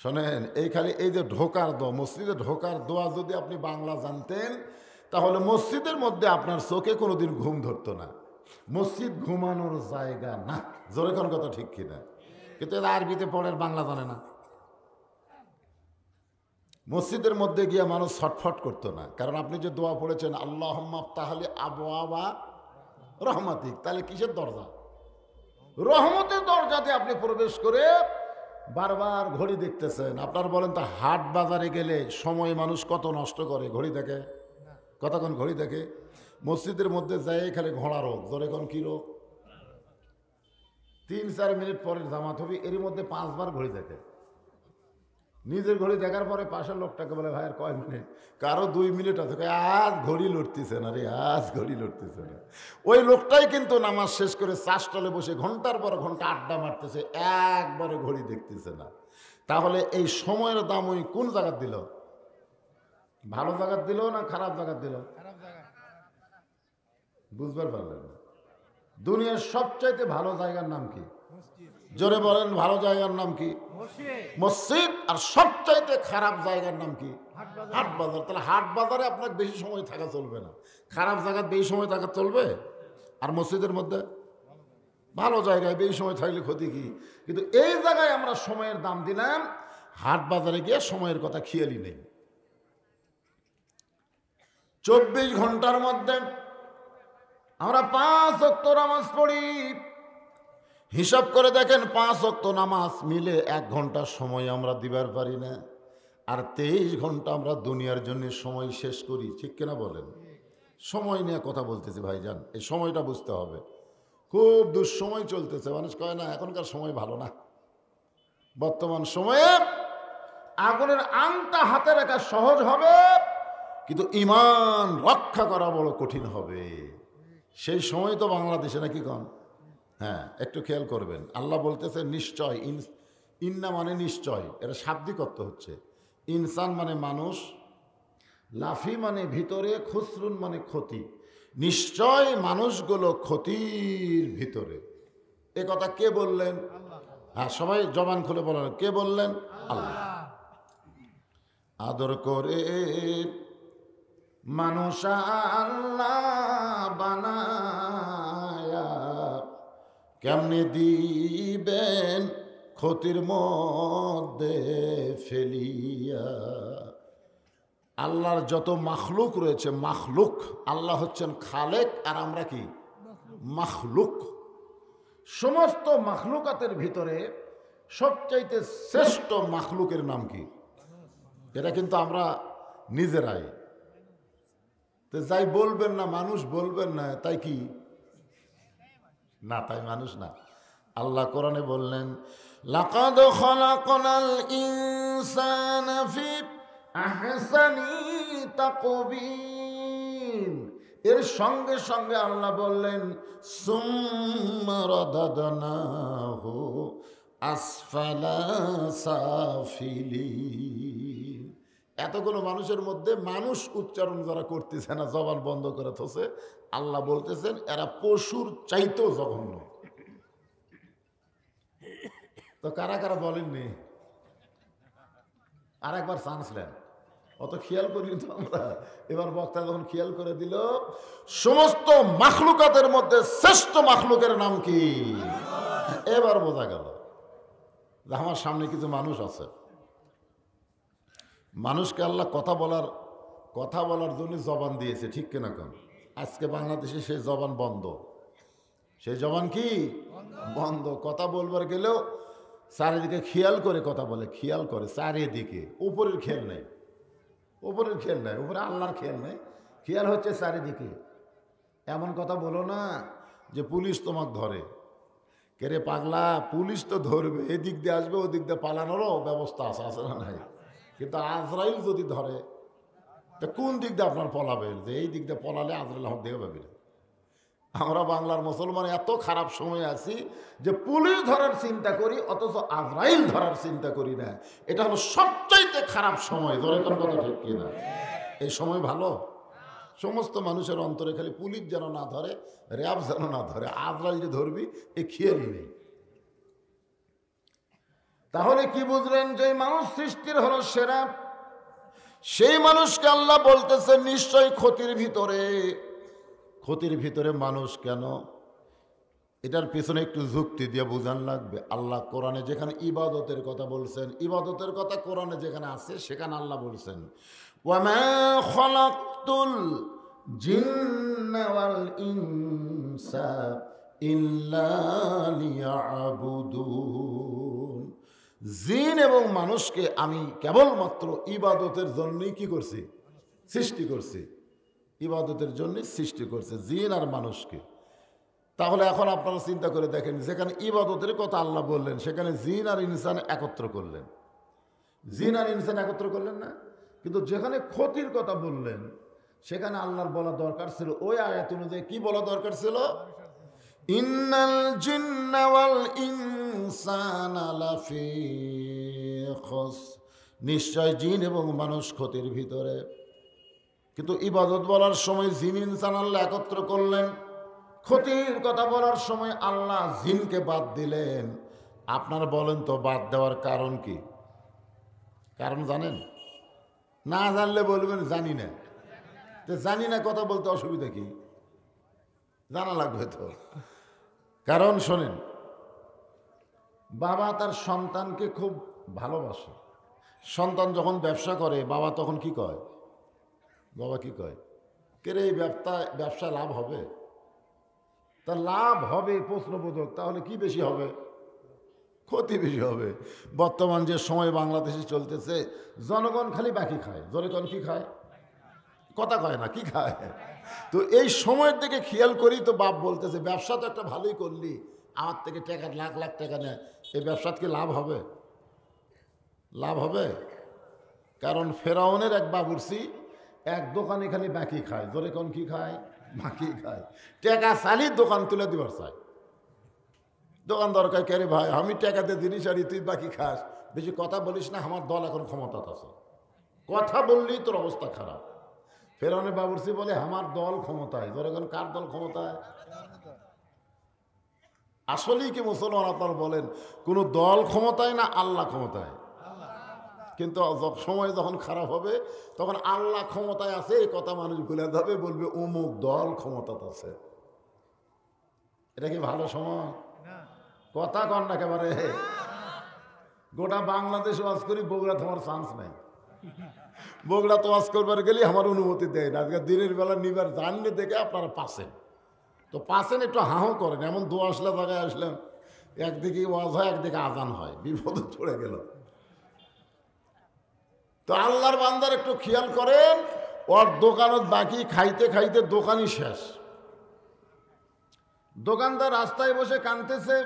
শোনেন, এই খালি এই যে ঢোকার দোয়া, মসজিদে ঢোকার দোয়া যদি আপনি বাংলা জানতেন তাহলে মসজিদের মধ্যে আপনার চোখে কোনোদিন ঘুম ধরতো না। মসজিদ ঘুমানোর জায়গা না, জোরে কোন কথা ঠিক কিনা? কিন্তু এরা আরবিতে পড়ে, বাংলা জানে না। মসজিদের মধ্যে গিয়ে মানুষ ছটফট করতো না, কারণ আপনি যে দোয়া পড়েছেন আল্লাহুম্মা আফতাহলি আবওয়াবা রহমাতিক, তাহলে কিসের দরজা? রহমতের দরজাতে আপনি প্রবেশ করে বারবার ঘড়ি দেখতেছেন। আপনার বলেন তো, হাট বাজারে গেলে সময় মানুষ কত নষ্ট করে? ঘড়ি দেখে? কতক্ষণ ঘড়ি দেখে? মসজিদের মধ্যে যাই খালি ঘোড়া রোগ, জোরে কোন কি রোগ? 3-4 মিনিট পরে জামাত হবে, এর মধ্যে 5 বার ঘড়ি দেখে। নিজের ঘড়ি দেখার পরে পাশের লোকটাকে বলে ভাই আর কয় মিনিট? কারো 2 মিনিট আছে, আজ ঘড়ি লড়তেছে না রে, আজ ঘড়ি লড়তেছে না। ওই লোকটাই কিন্তু নামাজ শেষ করে চাষটলে বসে ঘন্টার পর ঘন্টা আড্ডা মারতেছে, একবারে ঘড়ি দেখতেছে না। তাহলে এই সময়ের দাম ওই কোন জায়গার দিল? ভালো জায়গার দিল না খারাপ জায়গার দিল? বুঝবার পারলেন না? দুনিয়ার সবচাইতে ভালো জায়গার নাম কি? জোরে বলেন, ভালো জায়গার নাম কি? মসজিদ। আর সবচাইতে খারাপ জায়গার নাম কি? হাট বাজার। তাহলে হাট বাজারে আপনার বেশি সময় থাকা চলবে না, খারাপ জায়গায় বেশি সময় থাকা চলবে। আর মসজিদের মধ্যে ভালো জায়গায় বেশি সময় থাকলে ক্ষতি কি? কিন্তু এই জায়গায় আমরা সময়ের দাম দিলাম, হাট বাজারে গিয়ে সময়ের কথা খেয়ালই নেই। 24 ঘন্টার মধ্যে আমরা 5 ওয়াক্ত নামাজ পড়ি। হিসাব করে দেখেন, 5 ওয়াক্ত নামাজ মিলে 1 ঘন্টা সময় আমরা দিবার পারি না। আর 23 ঘন্টা আমরা দুনিয়ার জন্য সময় শেষ করি, ঠিক কিনা বলেন? সময় নিয়ে কথা বলতেছি ভাইজান, এই সময়টা বুঝতে হবে। খুব দুঃসময় চলতেছে, মানুষ কয় না এখনকার সময় ভালো না। বর্তমান সময়ে আগুনের আংটা হাতে রাখা সহজ হবে, কিন্তু ঈমান রক্ষা করা বড় কঠিন হবে। সেই সময় তো বাংলাদেশে নাকি কন? হ্যাঁ, একটু খেয়াল করবেন। আল্লাহ বলতেছে নিশ্চয়, ইন্না মানে নিশ্চয়, এটা শাব্দিক অর্থ হচ্ছে। ইনসান মানে মানুষ, লাফি মানে ভিতরে, খুসরুন মানে ক্ষতি। নিশ্চয় মানুষগুলো ক্ষতির ভিতরে। এ কথা কে বললেন? হ্যাঁ, সবাই জবান খুলে বলেন, কে বললেন? আল্লাহ। আদর করে মানুষ আল্লাহ বানায়া কেমনে দিবেন ক্ষতির মধ্যে ফেলিয়া। আল্লাহর যত মাখলুক রয়েছে, মাখলুক, আল্লাহ হচ্ছেন খালেক আর আমরা কি? মাখলুক। সমস্ত মাখলুকাতের ভিতরে সবচাইতে শ্রেষ্ঠ মাখলুকের নাম কি? এটা কিন্তু আমরা নিজেরাই তো যাই বলবেন না, মানুষ বলবেন না, তাই কি না? তাই মানুষ না। আল্লাহ কোরআনে বললেন লাকাদ খালাকনাল ইনসানা ফি আহসানি তাকবীম। এর সঙ্গে সঙ্গে আল্লাহ বললেন সুম্মা রাদাদনাহু আসফালা সাফিলিন। এতগুলো মানুষের মধ্যে মানুষ উচ্চারণ যারা করতেছে না, জবান বন্ধ করে থসে, আল্লাহ বলতেছেন এরা পশুর চাইতেও জঘন্য। তো কারা কারা বলেননি? আর একবার চান্স নেন, অত খেয়াল করিনি তো আমরা। এবার বক্তা যখন খেয়াল করে দিল, সমস্ত মাখলুকাতের মধ্যে শ্রেষ্ঠ মাখলুকের নাম কি? এবার বোঝা গেল যে আমার সামনে কিছু মানুষ আছে। মানুষকে আল্লাহ কথা বলার জন্য জবান দিয়েছে, ঠিক কিনা কোন? আজকে বাংলাদেশে সেই জবান বন্ধ। সেই জবান কি বন্ধ? কথা বলবার গেলেও চারিদিকে খেয়াল করে কথা বলে, খেয়াল করে চারিদিকে, উপরের খেয়াল নেই, উপরের খেয়াল নেই, উপরে আল্লাহর খেয়াল নেই, খেয়াল হচ্ছে চারিদিকে। এমন কথা বলো না যে পুলিশ তোমাকে ধরে, কেরে পাগলা, পুলিশ তো ধরবে, এদিক দিয়ে আসবে, ওদিক দিয়ে পালানোরও ব্যবস্থা আছে, আছে না নাই? কিন্তু আজরাইল যদি ধরে তা কোন দিক দিয়ে আপনার পলাবেন? যে এই দিক দিয়ে পলালে আজরাইল আমার দেখে পাবি না। আমরা বাংলার মুসলমান এত খারাপ সময় আছি যে পুলিশ ধরার চিন্তা করি, অথচ আজরাইল ধরার চিন্তা করি না। এটা হলো সবচাইতে খারাপ সময়। ধরে কোন কথা ঠিক কিনা? এই সময় ভালো? সমস্ত মানুষের অন্তরে খালি পুলিশ যেন না ধরে, র্যাব যেন না ধরে, আজরাইল যে ধরবি এ খেয়ালই নেই। তাহলে কি বুঝলেন? যে মানুষ সৃষ্টির হলো সেরা, সেই মানুষকে আল্লাহ বলতেছে নিশ্চয়ই ক্ষতির ভিতরে। ক্ষতির ভিতরে মানুষ কেন? এটার পেছনে একটু যুক্তি দিয়ে বোঝান লাগবে। আল্লাহ কোরআনে যেখানে ইবাদতের কথা বলছেন, ইবাদতের কথা কোরআনে যেখানে আছে সেখানে আল্লাহ বলছেন ওয়ামা খালাকতুল জিন্না ওয়াল ইনসা ইল্লা লিয়াবুদুন। জিন এবং মানুষকে আমি কেবলমাত্র ইবাদতের জন্যই কি করছি? সৃষ্টি করছি। ইবাদতের জন্য সৃষ্টি করছে জিন আর মানুষকে। তাহলে এখন আপনারা চিন্তা করে দেখেন, যেখানে ইবাদতের কথা আল্লাহ বললেন সেখানে জিন আর ইনসান একত্র করলেন, জিন আর ইনসান একত্র করলেন না? কিন্তু যেখানে ক্ষতির কথা বললেন সেখানে আল্লাহর বলা দরকার ছিল, ওই আয়াত অনুযায়ী কি বলা দরকার ছিল? ইন্নাল জিন্না ওয়াল ইনসানা লাফি খুস। নিশ্চয় জিন এবং মানুষ ক্ষতির ভিতরে। কিন্তু ইবাদত বলার সময় জিন ইনসান আল্লাহ একত্র করলেন, ক্ষতির কথা বলার সময় আল্লাহ জিনকে বাদ দিলেন। আপনারা বলেন তো বাদ দেওয়ার কারণ কি? কারণ জানেন? না জানলে বলবেন জানি না। তো জানি না কথা বলতে অসুবিধা কি? জানা লাগবে তো। কারণ শোনেন, বাবা তার সন্তানকে খুব ভালোবাসে। সন্তান যখন ব্যবসা করে বাবা তখন কি কয়? বাবা কি কয়? কে রে, এই ব্যবসা লাভ হবে? তা লাভ হবে প্রশ্নবোধক, তাহলে কি বেশি হবে? ক্ষতি বেশি হবে। বর্তমান যে সময় বাংলাদেশে চলতেছে, জনগণ খালি বাকি খায়। জনগণ কি খায়? কথা কয় না, কি খায়? তো এই সময়ের দিকে খেয়াল করি তো বাপ বলতেছে ব্যবসা তো একটা ভালোই করলি, আমার থেকে টাকা লাখ লাখ টাকা নেয়, এই ব্যবসাতে কি লাভ হবে? লাভ হবে? কারণ ফেরাউনের এক বাবুর্চি এক দোকানে খালি বাকি খায়। জোরে কোন কি খায়? বাকি খায়। টাকা চালি দোকান তুলে দিবার চায়। দোকান দরকার কে ভাই, আমি টাকাতে জিনিস আনি, তুই বাকি খাস। বেশি কথা বলিস না, আমার দল এখন ক্ষমতা আছে, কথা বললেই তোর অবস্থা খারাপ। ফেরাউনের বাবুর্চি বলে আমার দল ক্ষমতায়। জোরে কোন কার দল ক্ষমতায়? আসলেই কি মুসলমান আপনারা বলেন কোন দল ক্ষমতায় না আল্লাহ ক্ষমতায়? কিন্তু সময় যখন খারাপ হবে তখন আল্লাহ ক্ষমতায় আছে এই কথা মানুষ ভুলে যাবে, বলবে অমুক দল ক্ষমতাতে আছে। এটা কি ভালো সময়? কথা কন না একেবারে। গোটা বাংলাদেশ ওয়াজ করি, বগুড়া তোমার চান্স নাই। বগুড়া তো ওয়াজ করবার গেলে আমার অনুমতি দেয় না। আজকে দিনের বেলা নিবার জানলে দেখে আপনারা পাচ্ছেন তো পাচ্ছেন, একটু হাঁ করেন। এমন দোয়া আসলে জায়গায় আসলেন, একদিকে ওয়াজ হয় একদিকে আজান হয়, বিপদে পড়ে গেল। তো আল্লাহর বান্দার একটু খেয়াল করেন, ওর দোকানত বাকি খাইতে খাইতে দোকানই শেষ। দোকানদার রাস্তায় বসে কাঁদতেছে।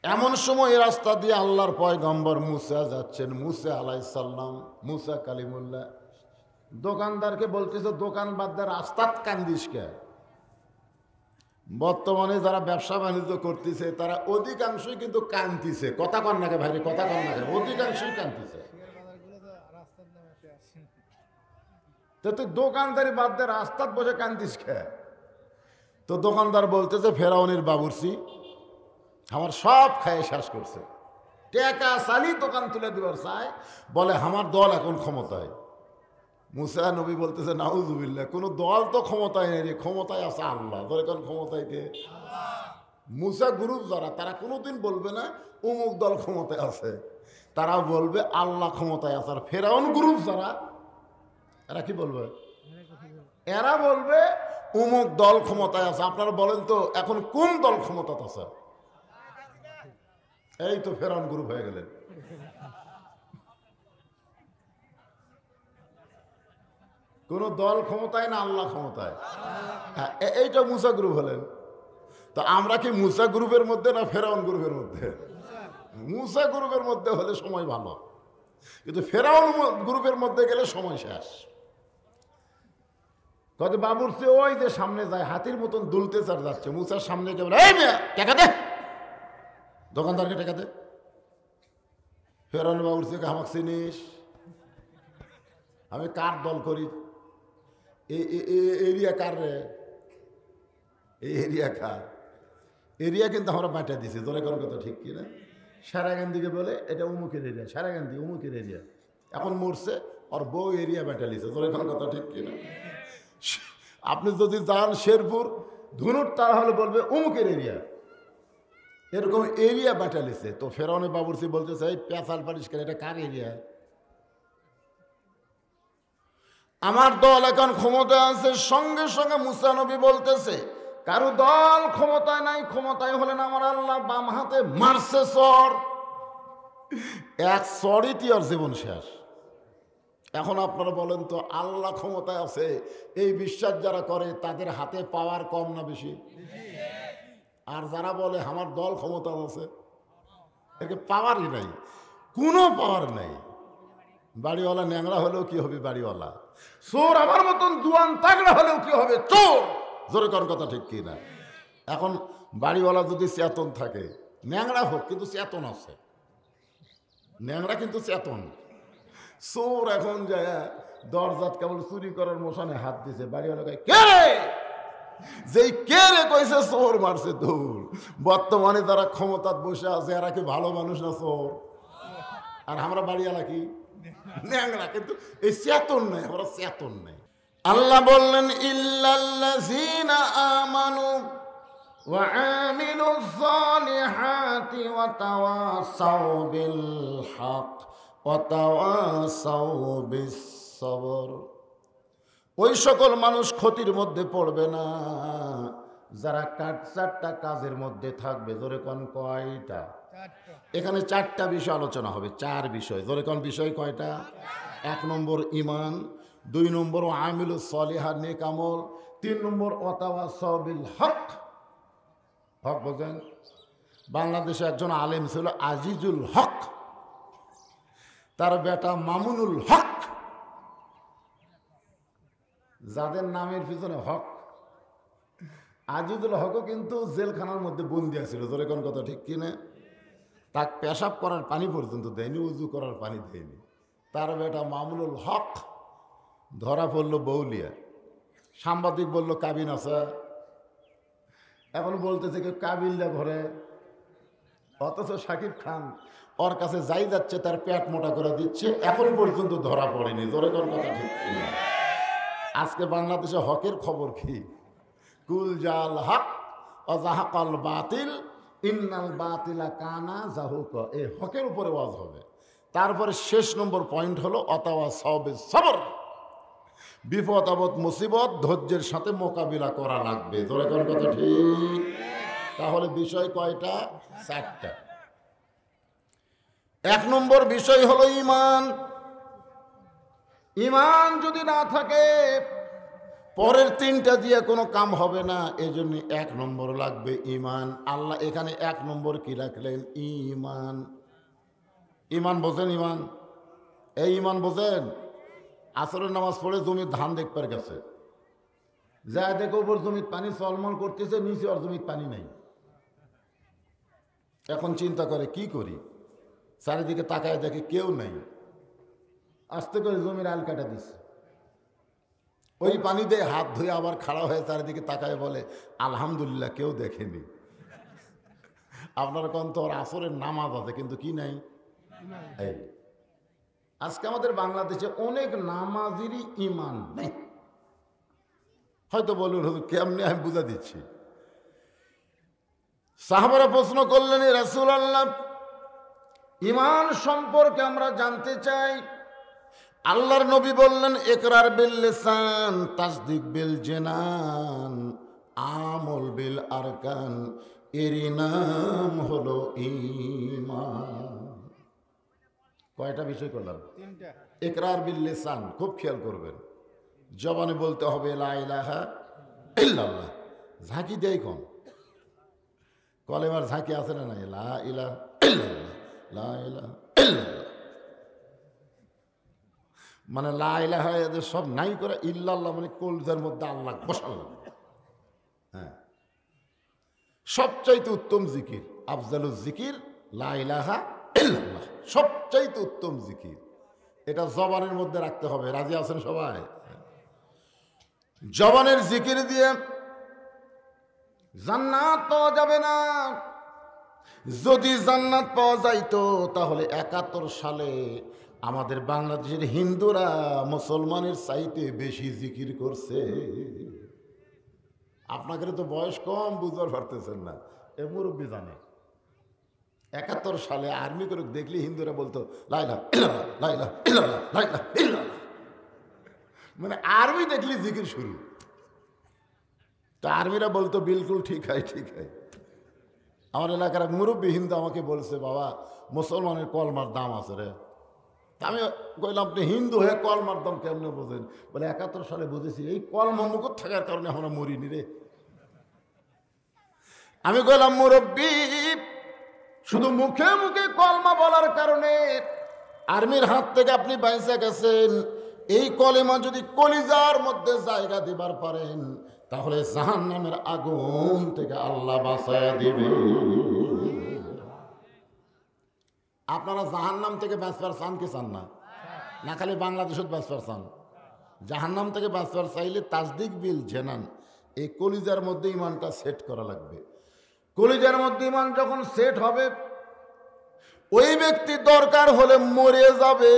এমন সময় রাস্তা দিয়ে আল্লাহর পয়গম্বর মুসা যাচ্ছেন, মুসা আলাইহিস সালাম, মুসা কালিমুল্লাহ। দোকানদারকে বলতেছে দোকান বাদ দিয়ে রাস্তাত কান্দিস কে? বর্তমানে যারা ব্যবসা বাণিজ্য করতেছে তারা অধিকাংশই কিন্তু কান্দিছে। কথা কন নাকে ভাই, কথা কন নাকে, অধিকাংশই কান্দিছে। তো তুই দোকানদারি বাদ দিয়ে রাস্তাত বসে কান্দিস কে? তো দোকানদার বলতেছে ফেরাউনের বাবুর্চি আমার সব খায় শেষ করছে, টাকা চালি দোকান তুলে দিবার চায়, বলে আমার দল এখন ক্ষমতায়। মুসা নবী বলতেছে নাউজুবিল্লাহ, কোনো দল তো ক্ষমতায় নেই রে, ক্ষমতায় আছে আল্লাহ। ধরে কোন ক্ষমতায় কে? মুসা গ্রুপ যারা, তারা কোনোদিন বলবে না অমুক দল ক্ষমতায় আছে, তারা বলবে আল্লাহ ক্ষমতায় আছে। আর ফেরাউন গ্রুপ যারা, এরা কি বলবে? এরা বলবে অমুক দল ক্ষমতায় আছে। আপনারা বলেন তো এখন কোন দল ক্ষমতাতে আছে? এই তো ফেরাউন গ্রুপ হয়ে গেলেন। কোন দল ক্ষমতায় না আল্লাহ ক্ষমতায়? হ্যাঁ, এইটা মুসা গ্রুপ হলেন। তো আমরা কি মুসা গ্রুপের মধ্যে না ফেরাউন গ্রুপের মধ্যে? মুসা গ্রুপের মধ্যে হলে সময় ভালো, কিন্তু ফেরাউন গ্রুপের মধ্যে গেলে সময় শেষ। কত বাবুরচি ওই যে সামনে যায় হাতির মতন দুলতে চার যাচ্ছে, মুসার সামনে কে বলে এই মেয়ে টাকা দে, দোকানদারকে টাকা দে। ফেরাউন বাবুরচিকে আমাকে চিনিস? আমি কার দল করি? এরিয়া কার রে? এই এরিয়া কার? এরিয়া কিন্তু আমরা বাঁটা দিছি, তোর কোনো কথা ঠিক কিনা? সারাগান্দিকে বলে এটা উমুকের এরিয়া, সারাগান্ধি উমুকের এরিয়া। এখন মরছে ওর বউ এরিয়া বাঁটা লিছে, তোর কোনো কথা ঠিক কিনা? আপনি যদি যান শেরপুর ধুনুর, তারা হলে বলবে উমুকের এরিয়া, এরকম এরিয়া বাঁটা লিছে। তো ফেরাউন বাবুরচি বলতে চাই পেঁচাল পারিস কেন, এটা কার এরিয়া? আমার দল এখন ক্ষমতায় আছে। সঙ্গে সঙ্গে মুসা নবী বলতেছে কারো দল ক্ষমতায় নাই, ক্ষমতায় হলেন আমার আল্লাহ। বাম হাতে মারছে চর, এক চরই ওর জীবন শেষ। এখন আপনারা বলেন তো, আল্লাহ ক্ষমতায় আছে এই বিশ্বাস যারা করে তাদের হাতে পাওয়ার কম না বেশি? আর যারা বলে আমার দল ক্ষমতা আছে, একে পাওয়ারই নাই, কোনো পাওয়ার নাই। বাড়িওয়ালা ন্যাংরা হলেও কি হবে বাড়িওয়ালা, চোর আমার মতন জুয়ান তাগড়া হলেও কি হবে চোর। জোরে কোন কথা ঠিক কি না? এখন বাড়িওয়ালা যদি চেতন থাকে, ন্যাংরা হোক কিন্তু চেতন আছে, ন্যাংরা কিন্তু চেতন। চোর এখন যায় দরজাত কেবল চুরি করার মোশনে হাত দিছে, বাড়িওয়ালা কয় কে? যেই কে রে কইছে চোর মারছে দৌড়। বর্তমানে যারা ক্ষমতায় বসে আছে এরা কি ভালো মানুষ না চোর? আর আমরা বাড়িওয়ালা কি ন্যাংরা, কিন্তু এই চেতন নাই, আমরা চেতন নাই। আল্লাহ বললেন ইল্লাল্লাযীনা আমানু ওয়া আমিলুস সালিহাতি ওয়া তাওয়াসাউ বিল হক ওয়া তাওয়াসাউ বিস সবর। ওই সকল মানুষ ক্ষতির মধ্যে পড়বে না যারা চারটা কাজের মধ্যে থাকবে। জোরে কোন কয়টা? এখানে চারটা বিষয় আলোচনা হবে, চার বিষয়। জোরে কোন বিষয় কয়টা? 1 নম্বর ঈমান, 2 নম্বর আমিলুস সালিহাত নেক আমল, 3 নম্বর ওয়াতাওয়াসাউ বিল হক। হক বোঝেন? বাংলাদেশে একজন আলেম ছিল আজিজুল হক, তার বেটা মামুনুল হক। যাদের নামের পিছনে হক, আজিজুল হকও কিন্তু জেলখানার মধ্যে বন্দি আছিল। জোরে কোন কথা ঠিক কিনা? তাক পেশাব করার পানি পর্যন্ত দেয়নি, উজু করার পানি দেয়নি। তার বেটা মামুনুল হক ধরা পড়ল বৌলিয়া। সাংবাদিক বলল কাবিন আছে, এখন বলতেছে কি কাবিলটা ঘরে। অথচ শাকিব খান ওর কাছে যাই যাচ্ছে তার পেট মোটা করে দিচ্ছে, এখন পর্যন্ত ধরা পড়েনি। জোরে কোন কথা ঠিক কিনা? আজকে বাংলাদেশে হকের খবর কি? কুল জাল হক অজাহাকাল বাতিল ইন্নাল বাতিলা কানা জাহুক। এই হকের উপরে ওয়াজ হবে। তারপরে শেষ নম্বর পয়েন্ট হলো ওয়াতাওয়াসাউ বিস সবর। বিপদ আপদ মুসিবত ধৈর্যের সাথে মোকাবিলা করা লাগবে। জোরে কোন কথা ঠিক? তাহলে বিষয় কয়টা? 4টা। 1 নম্বর বিষয় হলো ঈমান। ঈমান যদি না থাকে পরের 3টা দিয়ে কোনো কাম হবে না। এই জন্য 1 নম্বর লাগবে ঈমান। আল্লাহ এখানে 1 নম্বর কি রাখলেন? ঈমান। ঈমান বোঝেন? ঈমান, এই ঈমান বোঝেন? আসরের নামাজ পড়ে জমির ধান দেখবার গেছে, যা দেখো ওপর জমির পানি চলমল করতেছে, নিচে আর জমির পানি নাই। এখন চিন্তা করে কি করি, চারিদিকে তাকায় দেখে কেউ নাই, আস্তে করে জমির আল কাটা দিচ্ছে। ওই পানি দিয়ে হাত ধুয়ে আবার খাড়া হয়ে চারিদিকে তাকায় বলে আলহামদুলিল্লাহ কেউ দেখেনি। আপনার কোন তো আসরের নামাজ আছে কিন্তু কি নাই। এই আজকে আমাদের বাংলাদেশে অনেক নামাজেরই ঈমান নেই। হয়তো বলুন কেমনে, আমি বুঝা দিচ্ছি। সাহাবারা প্রশ্ন করলেন রাসূলুল্লাহ, ঈমান সম্পর্কে আমরা জানতে চাই। আল্লাহর নবী বললেন ইকরার বিল লিসান তাসদিক বিল জিনান আমল বিল আরকান এরই নাম হলো ঈমান। কয়টা বিষয় করলাম? ইকরার বিল লিসান, খুব খেয়াল করবেন। জবানে বলতে হবে লা ইলাহা ইল্লাল্লাহ। ঝাঁকি দেয় কম, কলেমার ঝাঁকি আছে না নাই? লা ইলাহা ইল্লাল্লাহ, লা ইলাহা ইল্লাল্লাহ। মানে লা ইলাহা এদের সব নাই করে, ইল্লাল্লাহ মানে কলজার মধ্যে আল্লাহ বসাল্লাহ। হ্যাঁ, সবচাইতে উত্তম জিকির, আফজালুল জিকির লা ইলাহা ইল্লাল্লাহ, সবচাইতে উত্তম জিকির। এটা জবানের মধ্যে রাখতে হবে। রাজি আছেন সবাই? জবানের জিকির দিয়ে জান্নাত পাওয়া যাবে না। যদি জান্নাত পাওয়া যাইতো তাহলে 71 সালে আমাদের বাংলাদেশের হিন্দুরা মুসলমানের চাইতে বেশি জিকির করছে। আপনাদের তো বয়স কম, বুঝতে পারতেছেন না। এ মুরব্বী জানে 71 সালে আর্মি করে দেখলে হিন্দুরা বলতো লা ইলাহা ইল্লাল্লাহ, লা ইলাহা ইল্লাল্লাহ, লা ইলাহা ইল্লাল্লাহ। মানে আর্মি দেখলি জিকির শুরু। তো আর্মিরা বলতো বিলকুল ঠিক হয়, ঠিক হয়। আমার এলাকার মুরব্বী হিন্দু আমাকে বলছে, বাবা মুসলমানের কলমার দাম আছে রে। আমি কইলাম আপনি হিন্দু হয়ে কলমার দাম কেমনে বোঝেন? বলে 71 সালে বুঝেছি, এই কলমা মুখত থাকার কারণে আমরা মরিনি রে। আমি কইলাম মুরব্বী, শুধু মুখে মুখে কলমা বলার কারণে আর্মির হাত থেকে আপনি বাইসা গেছেন। এই কলেমা যদি কলিজার মধ্যে জায়গা দিবার পারেন তাহলে জাহান্নামের আগুন থেকে আল্লাহ বাঁচায়া দিবে। আপনারা জাহান্নাম থেকে বাঁচবার চান কি চান না? না খালি বাংলাদেশত বাঁচবার চান? জাহান্নাম থেকে বাঁচবার চাইলে তাসদিক বিল জেনান, এই কলিজার মধ্যে ইমানটা সেট করা লাগবে। কলিজার মধ্যে ইমান যখন সেট হবে, ওই ব্যক্তি দরকার হলে মরে যাবে,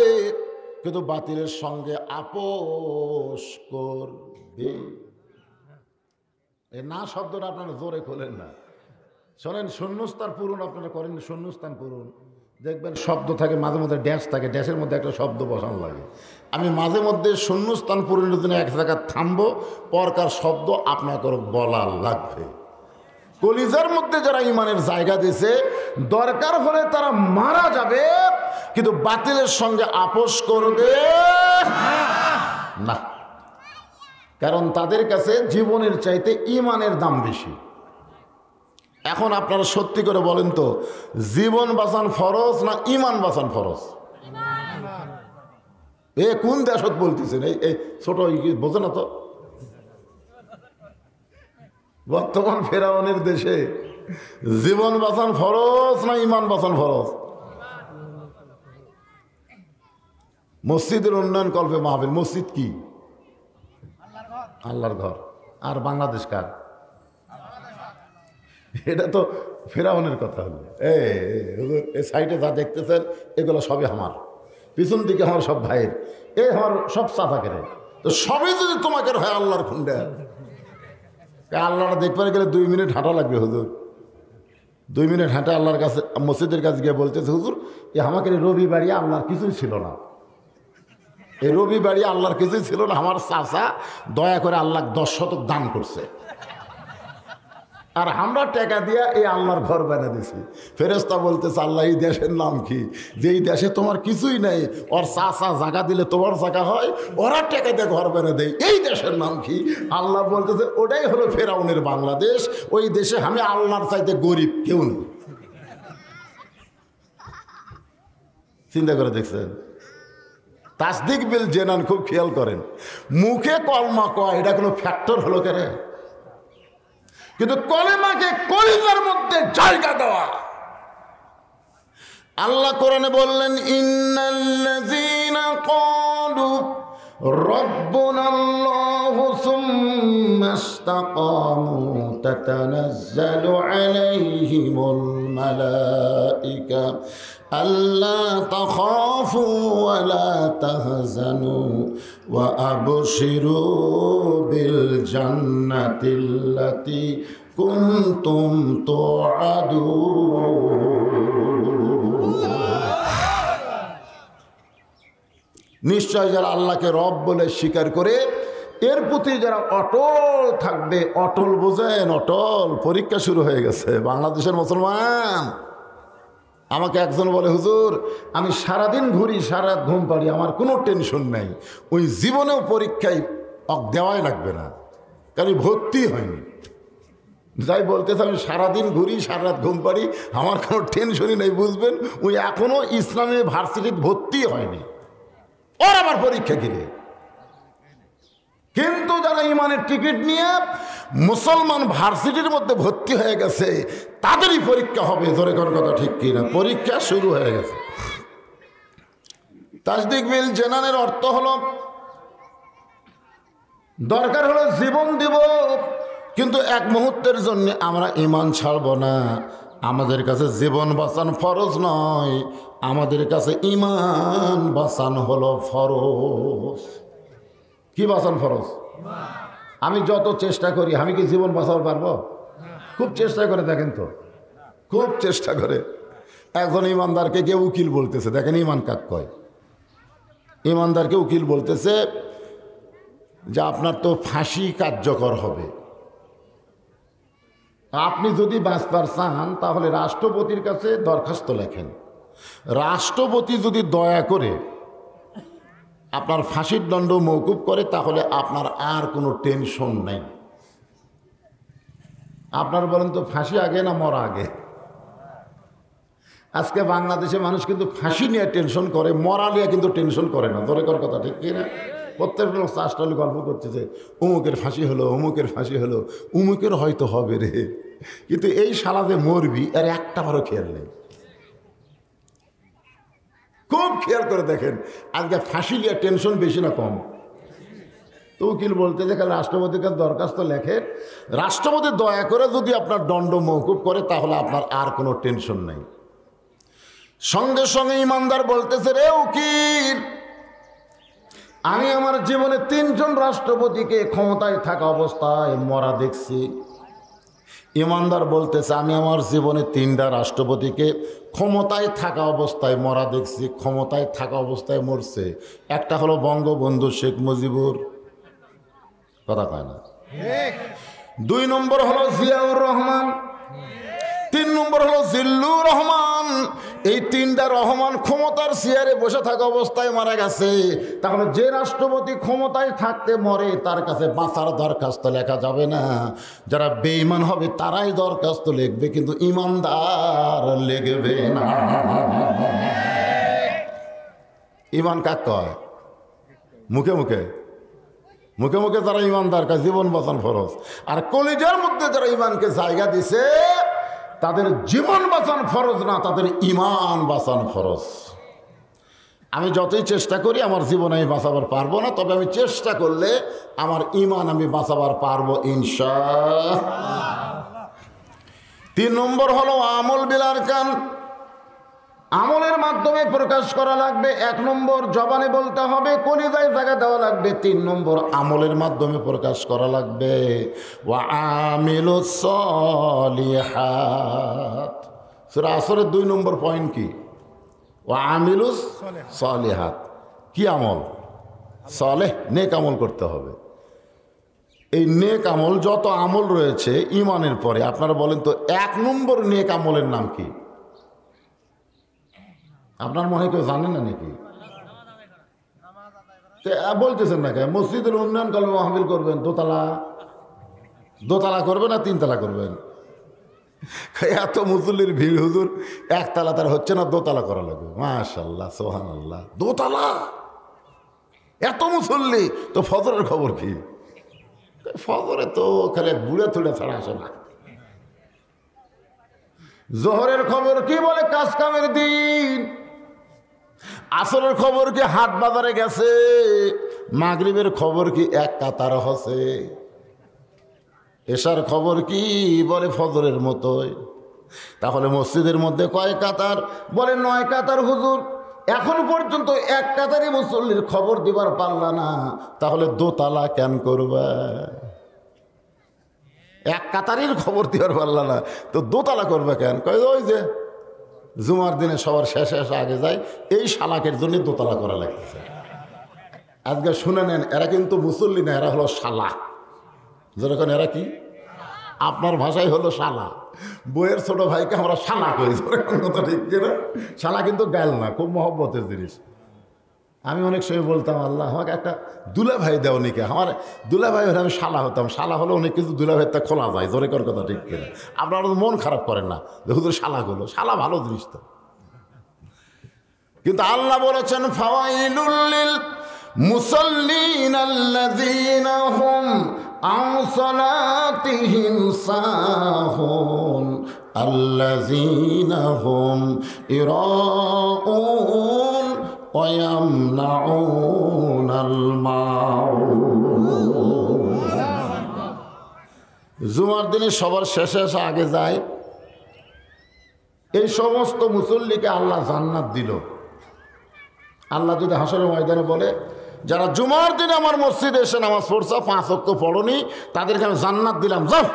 কিন্তু বাতিলের সঙ্গে আপোষ করবে। এই না শব্দটা আপনারা জোরে খোলেন না, শোনেন। শূন্যস্থান পূরণ আপনারা করেন, শূন্যস্থান পূরণ দেখবেন শব্দ থাকে, মাঝে মধ্যে ড্যাশ থাকে, ড্যাশের মধ্যে একটা শব্দ বসানো লাগে। আমি মাঝে মধ্যে শূন্যস্থান পূরণের জন্য এক জায়গায় থামবো, পরকার শব্দ আপনাকে বলা লাগবে। কলিজার মধ্যে যারা ইমানের জায়গা দিয়েছে, দরকার হলে তারা মারা যাবে, কিন্তু বাতিলের সঙ্গে আপোষ করবে না। কারণ তাদের কাছে জীবনের চাইতে ইমানের দাম বেশি। এখন আপনারা সত্যি করে বলেন তো, জীবন বাঁচান ফরজ না ইমান বাঁচান ফরজ? এ কোন দেশত বলতেছেন? এই ছোট বোঝে না তো? বর্তমান ফেরাউনের দেশে জীবন বাঁচান ফরজ না ইমান বাঁচান ফরজ? মসজিদের উন্নয়ন কল্পে মাহফিল। মসজিদ কি? আল্লাহর ঘর। আর বাংলাদেশ কার? এটা তো ফেরাউনের কথা হলো। এই সাইডে যা দেখতেছেন এগুলো সবই আমার, পিছন দিকে আমার সব ভাইয়ের, এই আমার সব চাচাকের। তো সবই যদি তোমাকে হয় আল্লাহর খুন্ডে, আল্লাহটা দেখবার গেলে 2 মিনিট হাঁটা লাগবে হুজুর। 2 মিনিট হাঁটা আল্লাহর কাছে, মসজিদের কাছে গিয়ে বলতেছে, হুজুর এ আমাকে রবি বাড়ি আল্লাহর কিছুই ছিল না, এই রবি বাড়ি আল্লাহর কিছুই ছিল না, আমার চাচা দয়া করে আল্লাহ 10 শতক দান করছে, আর আমরা টাকা দিয়া এই আল্লাহর ঘর বানিয়ে দিছি। ফেরেশতা বলতেছে, আল্লাহ এই দেশের নাম কি? যেই দেশে তোমার কিছুই নেই, ওর চাচা জায়গা দিলে তোমার জায়গা হয়, ওরা টাকা দিয়ে ঘর বানিয়ে দেয়, এই দেশের নাম কি? আল্লাহ বলতেছে, ওটাই হলো ফেরাউনের বাংলাদেশ। ওই দেশে আমি আল্লাহর চাইতে গরিব কেউ নেই। চিন্তা করে দেখছেন? তাসদিক বিল জেনান, খুব খেয়াল করেন। মুখে কলমা কয়, এটা কোনো ফ্যাক্টর হলো কেন? কিন্তু কলেমাকে কলিজার মধ্যে জায়গা দেওয়া। আল্লাহ কোরআনে বললেন, ইন্নাল্লাযীনা ক্বালু রাব্বুনাল্লাহু সুম্মা ইসতাকামু তাতানাজ্জালু আলাইহিমুল মালায়েকা আল্লা তাখাফু ওয়া লা তাহজানু ওয়া আবশিরু বিল জান্নাতিল্লাতী কুনতুম তুআদুন। নিশ্চয় যারা আল্লাহকে রব বলে স্বীকার করে এর প্রতি যারা অটল থাকবে, অটল বোঝেন, অটল, পরীক্ষা শুরু হয়ে গেছে বাংলাদেশের মুসলমান। আমাকে একজন বলে, হুজুর আমি সারাদিন ঘুরি, সারা রাত ঘুম পাড়ি, আমার কোনো টেনশন নাই, ওই জীবনেও পরীক্ষায় দেওয়াই লাগবে না, কারণ ভর্তি হয়নি। যাই বলতেছে আমি সারাদিন ঘুরি, সারা রাত ঘুম পাড়ি, আমার কোনো টেনশনই নেই, বুঝবেন ওই এখনও ইসলামী ভার্সিটিতে ভর্তি হয়নি, ওর আবার পরীক্ষা ঘিরে। কিন্তু যারা ইমানের টিকিট নিয়ে মুসলমান ভার্সিটির মধ্যে ভর্তি হয়ে গেছে তাদেরই পরীক্ষা হবে। জোরে কোন কথা ঠিক কিনা? পরীক্ষা শুরু হয়ে গেছে। তাসদিক বিল জানানের অর্থ হলো দরকার হলো জীবন দিব, কিন্তু এক মুহূর্তের জন্য আমরা ইমান ছাড়ব না। আমাদের কাছে জীবন বাঁচান ফরজ নয়, আমাদের কাছে ইমান বাঁচান হলো ফরজ। কি বাঁচান ফরজ? আমি যত চেষ্টা করি, আমি কি জীবন বাঁচাতে পারবো? খুব চেষ্টা করে দেখেন তো, খুব চেষ্টা করে। একজন ইমানদারকে কেউ উকিল বলতেছে, দেখেন ইমান কাক কয়। ইমানদারকে উকিল বলতেছে যে আপনার তো ফাঁসি কার্যকর হবে, আপনি যদি বাঁচবার চান তাহলে রাষ্ট্রপতির কাছে দরখাস্ত লেখেন, রাষ্ট্রপতি যদি দয়া করে আপনার ফাঁসির দণ্ড মওকুফ করে তাহলে আপনার আর কোনো টেনশন নেই। আপনার বলেন তো ফাঁসি আগে না মরা আগে? আজকে বাংলাদেশে মানুষ কিন্তু ফাঁসি নিয়ে টেনশন করে, মরা নিয়ে কিন্তু টেনশন করে না। ধরে কর কথা ঠিক কিনা? প্রত্যেক লোক চাষটালে গল্প করছে যে অমুকের ফাঁসি হলো, অমুকের ফাঁসি হলো, অমুকের হয়তো হবে রে, কিন্তু এই শালা যে মরবি এর একটা বারও খেয়াল নেই। খুব খেয়াল করে দেখেন আজকে ফাঁসি নিয়ে টেনশন বেশি না কম? তো উকিল বলতে যে কাল রাষ্ট্রপতির কাছে দরখাস্ত লেখে, রাষ্ট্রপতি দয়া করে যদি আপনার দণ্ড মওকুফ করে তাহলে আপনার আর কোনো টেনশন নেই। সঙ্গে সঙ্গে ইমানদার বলতেছে, রে উকিল, আমি আমার জীবনে 3 জন রাষ্ট্রপতিকে ক্ষমতায় থাকা অবস্থায় মরা দেখছি। ইমানদার বলতেছে আমি আমার জীবনে 3টা রাষ্ট্রপতিকে ক্ষমতায় থাকা অবস্থায় মরা দেখছি। ক্ষমতায় থাকা অবস্থায় মরছে, একটা হলো বঙ্গবন্ধু শেখ মুজিবুর, কথা কয় না। 2 নম্বর হলো জিয়াউর রহমান, 3 নম্বর হলো জিল্লুর রহমান। এই 3টা রহমান ক্ষমতার চেয়ারে বসে থাকা অবস্থায় মারা গেছে। তাহলে যে রাষ্ট্রপতি ক্ষমতায় থাকতে মরে তার কাছে বাঁচার দরখাস্ত লেখা যাবে না। যারা বেঈমান হবে তারাই দরখাস্ত লিখবে, কিন্তু ইমানদার লিখবে না। ইমান কাক কয়? মুখে মুখে, মুখে মুখে যারা ইমানদার কাছে জীবন বাঁচান ফরজ, আর কলিজার মধ্যে যারা ইমানকে জায়গা দিছে তাদের জীবন বাঁচান ফরজ না, তাদের ইমান বাঁচান ফরজ। আমি যতই চেষ্টা করি আমার জীবন আমি বাঁচাবার পারবো না, তবে আমি চেষ্টা করলে আমার ইমান আমি বাঁচাবার পারবো ইনশাআল্লাহ। 3 নম্বর হলো আমল বিল আরকান, আমলের মাধ্যমে প্রকাশ করা লাগবে। 1 নম্বর জবানে বলতে হবে, কলিজায় জায়গা দেওয়া লাগবে। 3 নম্বর আমলের মাধ্যমে প্রকাশ করা লাগবে। ওয়া আমিলুস সলিহাত। সূরা আসরের 2 নম্বর পয়েন্ট কি? ওয়া আমিলুস সলিহাত। কি আমল? সলেহ, নেক আমল করতে হবে। এই নেক আমল, যত আমল রয়েছে ইমানের পরে, আপনারা বলেন তো 1 নম্বর নেক আমলের নাম কি? আপনার মনে কেউ জানেন না নাকি? বলতেছেন না কেন? মসজিদের উন্নয়ন কলমে মাহফিল করবেন, দোতলা করবেন না 3 তলা করবেন? এত মুসল্লির ভিড় হুজুর, 1 তলা তার হচ্ছে না, 2 তলা করা লাগবে। মাশাআল্লাহ, সুবহানাল্লাহ, 2 তলা, এত মুসল্লি। তো ফজরের খবর কি? ফজরে তো খালি বুড়ে থুড়ে ছাড়া আসে না। জোহরের খবর কি? বলে কাজ কামের দিন। আসরের খবর কি? হাট বাজারে গেছে। মাগরিবের খবর কি? 1 কাতার হসে। এশার খবর কি? বলে ফজরের মতোই। তাহলে মসজিদের মধ্যে কয় কাতার? বলে 9 কাতার হুজুর। এখন পর্যন্ত 1 কাতারই মুসল্লির খবর দিবার পারলা না, তাহলে 2 তালা কেন করবা? 1 কাতারের খবর দিবার পারলা না তো 2 তালা করবে কেন? কয় ওই যে জুমার দিনে সবার শেষে আগে যায়, এই শালাকের জন্য 2 তালা করা লাগতেছে। আজকে শুনে নেন, এরা কিন্তু মুসল্লি না, এরা হলো শালা। যেরকম এরা কি আপনার ভাষায় হলো শালা। বইয়ের ছোট ভাইকে আমরা শালা করি, কথা ঠিক কিনা? শালা কিন্তু গাল না, খুব মহব্বতের জিনিস। আমি অনেক সময় বলতাম, আল্লাহ আমাকে একটা দুলা ভাই দেও নিকে। আমার দুলা ভাই হলে আমি শালা হতাম। শালা হলে অনেক কিছু দুলা ভাইটা খোলা যায়, জোরে কর কথা ঠিক কিনা? আপনারা তো মন খারাপ করেন না দেখুন শালাগুলো, শালা ভালো জিনিস তো। কিন্তু আল্লাহ বলেছেন ফাওয়াইলুল লিল মুসাল্লিন আল্লাযীনা হুম আন সালাতিহিম সাহুন আল্লাযীনা হুম ইরাউন ওয়া ইয়ামনাউনাল মাউন। জুমার দিনে সবার শেষে এসে আগে যায়। এই সমস্ত মুসল্লিকে আল্লাহ জান্নাত দিল। আল্লাহ যদি হাসরের ময়দানে বলে, যারা জুমার দিনে আমার মসজিদে এসে নামাজ পড়ছো, 5 ওয়াক্ত পড়নি, তাদেরকে আমি জান্নাত দিলাম, যাও।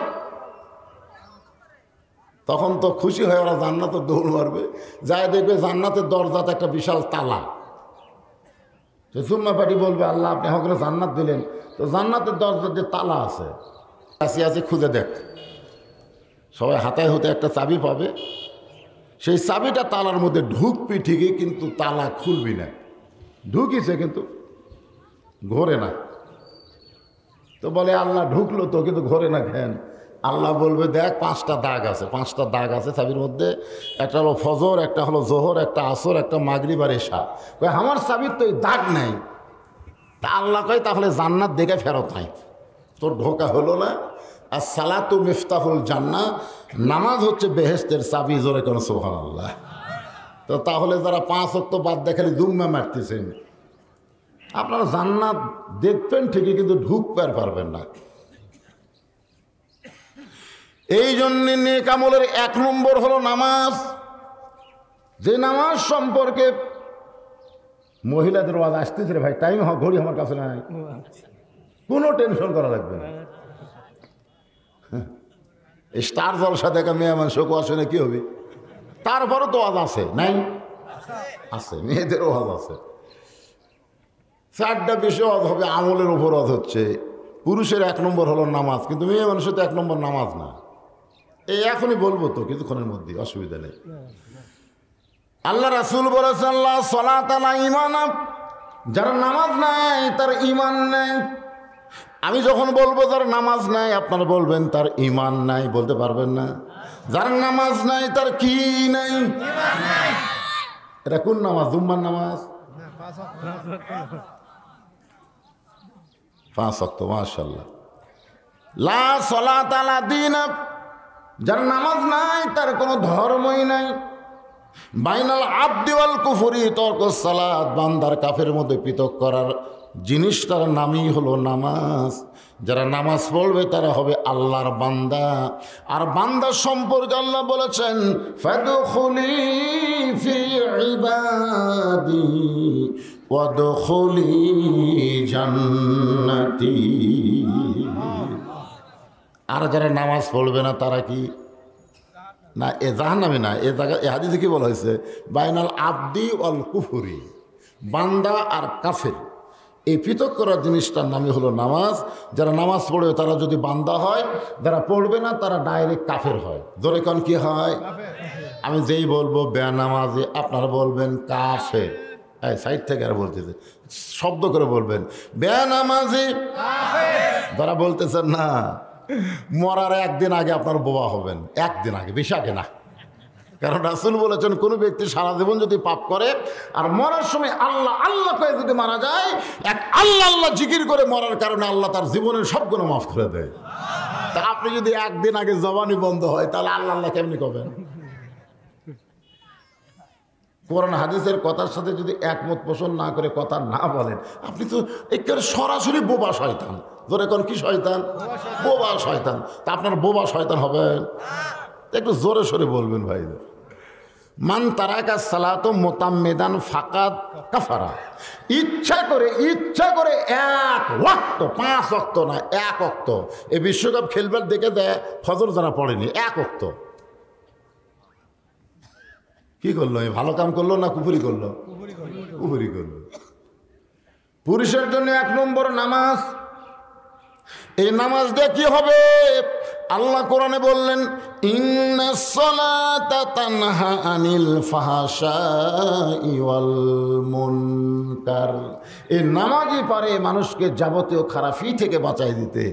তখন তো খুশি হয়ে ওরা জান্নাতের দৌড় মারবে। যাই দেখবে জান্নাতের দরজাতে একটা বিশাল তালা। জুম্মা পার্টি বলবে, আল্লাহ আপনি আমাকে জান্নাত দিলেন, তো জান্নাতের দরজার যে তালা আছে, কাছে আছে, খুঁজে দেখ। সবাই হাতায় হতে একটা চাবি পাবে। সেই চাবিটা তালার মধ্যে ঢুকবি ঠিকই, কিন্তু তালা খুলবি না। ঢুকিছে কিন্তু ঘোরে না। তো বলে আল্লাহ ঢুকলো তো, কিন্তু ঘোরে না কেন? আল্লাহ বলবে, দেখ 5টা দাগ আছে, 5টা দাগ আছে চাবির মধ্যে। একটা হলো ফজর, একটা হলো জোহর, একটা আসর, একটা মাগরিব আর এশা। কয় আমার চাবির তো এই দাগ নাই। তা আল্লাহ কয় তাহলে জান্নাত দেখে ফেরত হয়, তোর ঢোকা হলো না। আর সালাতু মিফতাহুল জান্নাহ, নামাজ হচ্ছে বেহেশতের চাবি। জোরে কোন সুবহানাল্লাহ। তো তাহলে যারা 5 ওয়াক্ত বাদ দেখালে দুম্মা মারতেছেন, আপনারা জান্নাত দেখবেন ঠিকই, কিন্তু ঢুকতে পারবেন না। এই জন্য নেক আমলের 1 নম্বর হলো নামাজ। যে নামাজ সম্পর্কে মহিলাদের ওয়াজ আসতেছে, রে ভাই টাইম ঘড়ি আমার কাছে নাই, কোনো টেনশন করা লাগবে না। স্টার জলসা দেখা মেয়ে মানুষকে আসে না, কি হবে? তারপরও তো ওয়াজ আছে, নাই? আছে, মেয়েদের ওয়াজ আছে। 4টা বিষয় ওয়াজ হবে, আমলের উপর ওয়াজ হচ্ছে। পুরুষের 1 নম্বর হলো নামাজ, কিন্তু মেয়ে মানুষের তো 1 নম্বর নামাজ না। এই এখনই বলবো তো, কিছুক্ষণের মধ্যে, অসুবিধা নেই। আল্লাহ রাসূল বলেছেন, আল্লাহ সালাত আলা ঈমান, যার নামাজ নাই তার ঈমান নাই। আমি যখন বলবো যার নামাজ নাই, আপনারা বলবেন তার ঈমান নাই, বলতে পারবেন না? যার নামাজ নাই তার কি নাই? এটা কোন নামাজ? জুম্মার নামাজ 5 ওয়াক্ত, মাশাআল্লাহ। লা সালাত আলা দীন, যার নামাজ নাই তার কোনো ধর্মই নাই। বাইনাল আবদি ওয়াল কুফরি তরকুস সালাত, বান্দার কাফের মধ্যে পৃথক করার জিনিসটার নামই হলো নামাজ। যারা নামাজ পড়বে তারা হবে আল্লাহর বান্দা। আর বান্দা সম্পর্কে আল্লাহ বলেছেন, ফাদখুলি ফি ইবাদি ওয়াদখুলি জান্নাতি। আর যারা নামাজ পড়বে না তারা কি না? এ জাহান্নামী না। এ জায়গা, এ হাদিসে কি বলা হয়েছে? বাইনাল আবদি ওয়াল কুফরি, বান্দা আর কাফের এই পৃথক করার জিনিসটার নামই হলো নামাজ। যারা নামাজ পড়বে তারা যদি বান্দা হয়, যারা পড়বে না তারা ডাইরেক্ট কাফের হয়। জোরে কোন কি হয়? আমি যেই বলবো বেনামাজি, আপনারা বলবেন কাফের। এই সাইড থেকে আর বলতেছে, শব্দ করে বলবেন বেনামাজি। যারা বলতেছেন না, মরার 1 দিন আগে আপনার বোবা হবেন, 1 দিন আগে, বেশি আগে না। কারণ রাসূল বলেছেন, কোনো ব্যক্তি সারা জীবন যদি পাপ করে আর মরার সময় আল্লাহ আল্লাহ করে যদি মারা যায়, এক আল্লাহ আল্লাহ জিকির করে মরার কারণে আল্লাহ তার জীবনের সব গুনাহ মাফ করে দেয়। তা আপনি যদি 1 দিন আগে জবানি বন্ধ হয়, তাহলে আল্লাহ আল্লাহ কেমনি করবেন? কোরআন হাদিসের কথার সাথে যদি একমত পোষণ না করে কথা না বলেন, আপনি তো একেবারে সরাসরি বোবা শয়তান। ধরে কোন কি শয়তান? বোবা শয়তান। তা আপনার বোবা শয়তান হবেন? একটু জোরে সোরে বলবেন ভাই। মান তারাকা সালাত মুতাম্মিদান ফাকাদ কাফারা। ইচ্ছা করে 1 ওয়াক্ত, 5 ওয়াক্ত না, 1 ওয়াক্ত। এই বিশ্বকাপ খেলবার দেখে দেয় ফজর যারা পড়েনি, 1 ওয়াক্ত কি করলো? ভালো কাম করলো না কুফরি করলো? কুফরি করলো। পুরুষের জন্য 1 নম্বর নামাজ। এই নামাজ দিয়ে কি হবে? আল্লাহ কোরআনে বললেন, ইন্নাস সালাতা তানহা আনিল ফাহশাই ওয়াল মুনকার। এই নামাজই পারে মানুষকে যাবতীয় খারাপি থেকে বাঁচাই দিতে।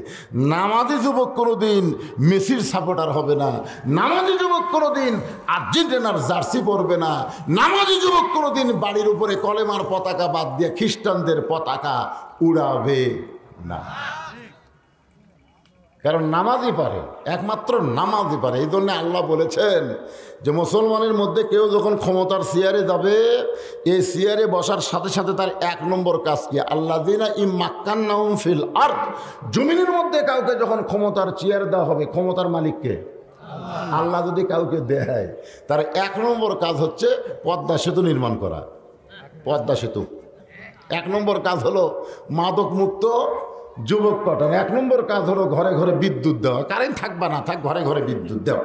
নামাজি যুবক কোনোদিন মেসির সাপোর্টার হবে না, নামাজি যুবক কোনোদিন আর্জেন্টিনার জার্সি পরবে না, নামাজি যুবক কোনোদিন বাড়ির উপরে কলেমার পতাকা বাদ দিয়ে খ্রিস্টানদের পতাকা উড়াবে না। কারণ নামাজই পারে, একমাত্র নামাজই পারে। এই জন্য আল্লাহ বলেছেন যে মুসলমানের মধ্যে কেউ যখন ক্ষমতার চেয়ারে যাবে, এই চেয়ারে বসার সাথে সাথে তার 1 নম্বর কাজ কি? আল্লাযিনা ইম্মাক্কান্নাহুম ফিল আরদ। জমিনের মধ্যে কাউকে যখন ক্ষমতার চেয়ার দেওয়া হবে, ক্ষমতার মালিককে আল্লাহ যদি কাউকে দেয়, তার 1 নম্বর কাজ হচ্ছে পদ্মা সেতু নির্মাণ করা। পদ্মা সেতু 1 নম্বর কাজ হলো মাদক মুক্ত যুবক কটান। 1 নম্বর কাজ হলো ঘরে ঘরে বিদ্যুৎ দেওয়া। কারেন্ট থাকবা না থাক, ঘরে ঘরে বিদ্যুৎ দেওয়া।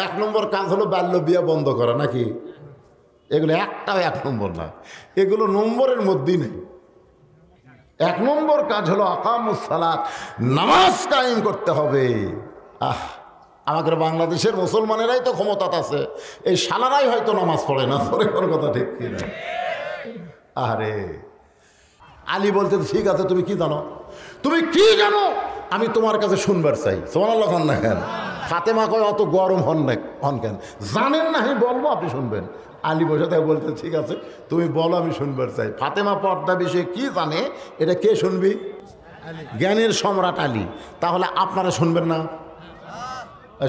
1 নম্বর কাজ হলো বাল্য বিয়ে বন্ধ করা, নাকি? এগুলো একটাও 1 নম্বর না, এগুলো নম্বরের মধ্যেই নেই। 1 নম্বর কাজ হলো আকামুস সালাত, নামাজ কায়েম করতে হবে। আমাদের বাংলাদেশের মুসলমানেরাই তো ক্ষমতা আছে, এই শালারাই হয়তো নামাজ পড়ে না। পরে কোন কথা ঠিক কিনা? আরে আলী বলতে, ঠিক আছে তুমি কি জানো, তুমি কি জানো আমি তোমার কাছে শুনবার চাই। সুবহানাল্লাহ খান না কেন? ফাতেমা কয় অত গরম হন কেন? জানেন না, আমি বলবো আপনি শুনবেন। আলী বসে তাই বলতে, ঠিক আছে তুমি বলো, আমি শুনবার চাই। ফাতেমা পর্দা বিষয়ে কি জানে এটা কে শুনবি? জ্ঞানের সম্রাট আলী। তাহলে আপনারা শুনবেন না?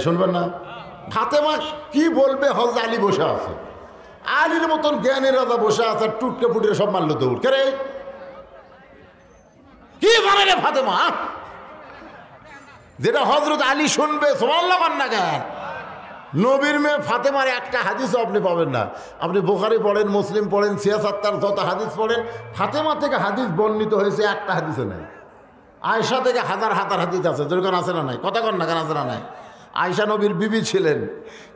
শুনবেন না? ফাতেমা কি বলবে? হযরত আলী বসে আছে, আলীর মতন জ্ঞানের রাজা বসে আছে, টুটকে ফুটে সব মারল দৌড়। কে রে? কি জানে রে ফাতেমা যেটা হযরত আলী শুনবে? সুবহানাল্লাহ না কেন? নবীর মেয়ে ফাতেমার একটা হাদিসও আপনি পাবেন না। আপনি বুখারী পড়েন, মুসলিম পড়েন, সিয়াসাত্তার যত হাদিস পড়েন, ফাতেমা থেকে হাদিস বর্ণিত হয়েছে একটা হাদিসও নাই। আয়েশা থেকে হাজার হাজার হাদিস আছে, যেরকম আছে না নাই? কথা কন না কেন? আছে না নাই? আয়েশা নবীর বিবি ছিলেন,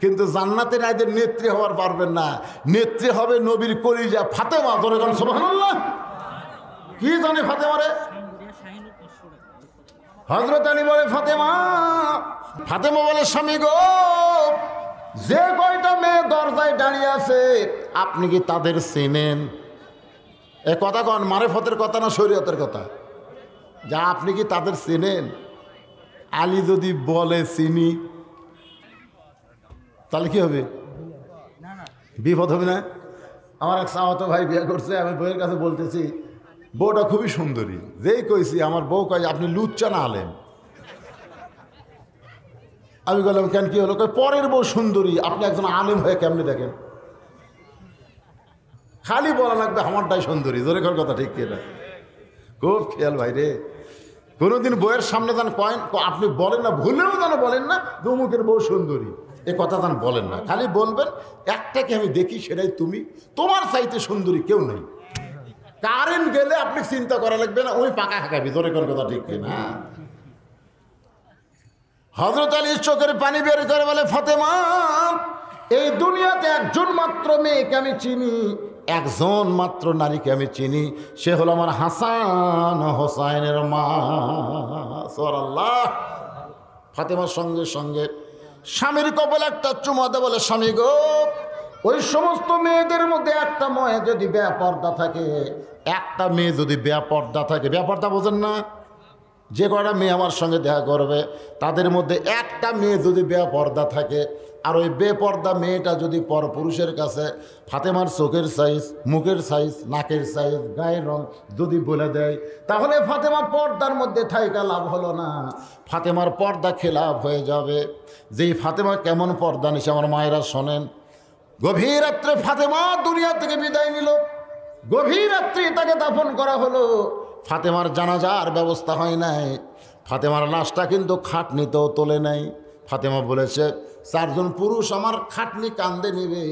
কিন্তু জান্নাতের আইদের নেত্রী হওয়ার পারবেন না। নেত্রী হবে নবীর কলিজা ফাতেমা। যেরকম সুবহানাল্লাহ। কি জানে ফাতেমা রে? হযরত আলী বলে, ফাতেমা ফাতেমা বলে, স্বামী গো, যে কয়টা মেয়ে দরজায় দাঁড়িয়ে আছে আপনি কি তাদের চেনেন? এ কথা কন, মারেফতের কথা না শরীয়তের কথা? যা আপনি কি তাদের চেনেন? আলী যদি বলে চিনি, তাহলে কি হবে? বিপদ হবে না? আমার এক চাওয়াতো ভাই বিয়ে করছে, আমি বউয়ের কাছে বলতেছি বউটা খুবই সুন্দরী। যেই কইছি আমার বউ কয়, আপনি লুচ্চা না আলেম। আমি বললাম, কেন কি হলো? পরের বউ সুন্দরী, আপনি একজন আলেম হয়ে কেমনি দেখেন? খালি বলা লাগবে আমারটাই সুন্দরী। জোরে কর কথা ঠিক কিনা? খুব খেয়াল ভাই রে। কোনোদিন বইয়ের সামনে যান কয়েন আপনি বলেন না, ভুলেও যেন বলেন না অমুকের বউ সুন্দরী, এ কথা যেন বলেন না। খালি বলবেন একটাকে আমি দেখি, সেটাই তুমি, তোমার চাইতে সুন্দরী কেউ নেই। কারেন্ট গেলে আপনি চিন্তা করা লাগবে না, ওই পাকা হাঁকাবি। জোরে কর কথা ঠিক কিনা? হযরত আলীর চোখের পানি বের করে বলে, ফাতেমা এই দুনিয়াতে একজন মাত্র মেয়েকে আমি চিনি, একজন মাত্র নারীকে আমি চিনি, সে হলো আমার হাসান হোসাইনের মা। সুবহানাল্লাহ। ফাতেমার সঙ্গে সঙ্গে স্বামীর কপালে একটা চুমা দেয়, বলে, স্বামী গো, ওই সমস্ত মেয়েদের মধ্যে একটা মেয়ে যদি বেপর্দা থাকে, একটা মেয়ে যদি বেপর্দা থাকে, বেপর্দা বোঝেন না? যে কটা মেয়ে আমার সঙ্গে দেখা করবে তাদের মধ্যে একটা মেয়ে যদি বেপর্দা থাকে, আর ওই বেপর্দা মেয়েটা যদি পরপুরুষের কাছে ফাতেমার চোখের সাইজ, মুখের সাইজ, নাকের সাইজ, গায়ের রং যদি বলে দেয়, তাহলে ফাতেমা পর্দার মধ্যে থাইকা লাভ হলো না, ফাতেমার পর্দা খেলাফ হয়ে যাবে। যেই ফাতেমা কেমন পর্দা নিছে আমার মায়েরা শোনেন। গভীর রাত্রে ফাতেমা দুনিয়া থেকে বিদায় নিল, গভীর রাত্রে তাকে দাফন করা হলো। ফাতেমার জানাজার ব্যবস্থা হয় নাই, ফাতেমার লাশটা কিন্তু খাটনিতেও তোলে নাই। ফাতেমা বলেছে, 4 জন পুরুষ আমার খাটনি কান্দে নিবে।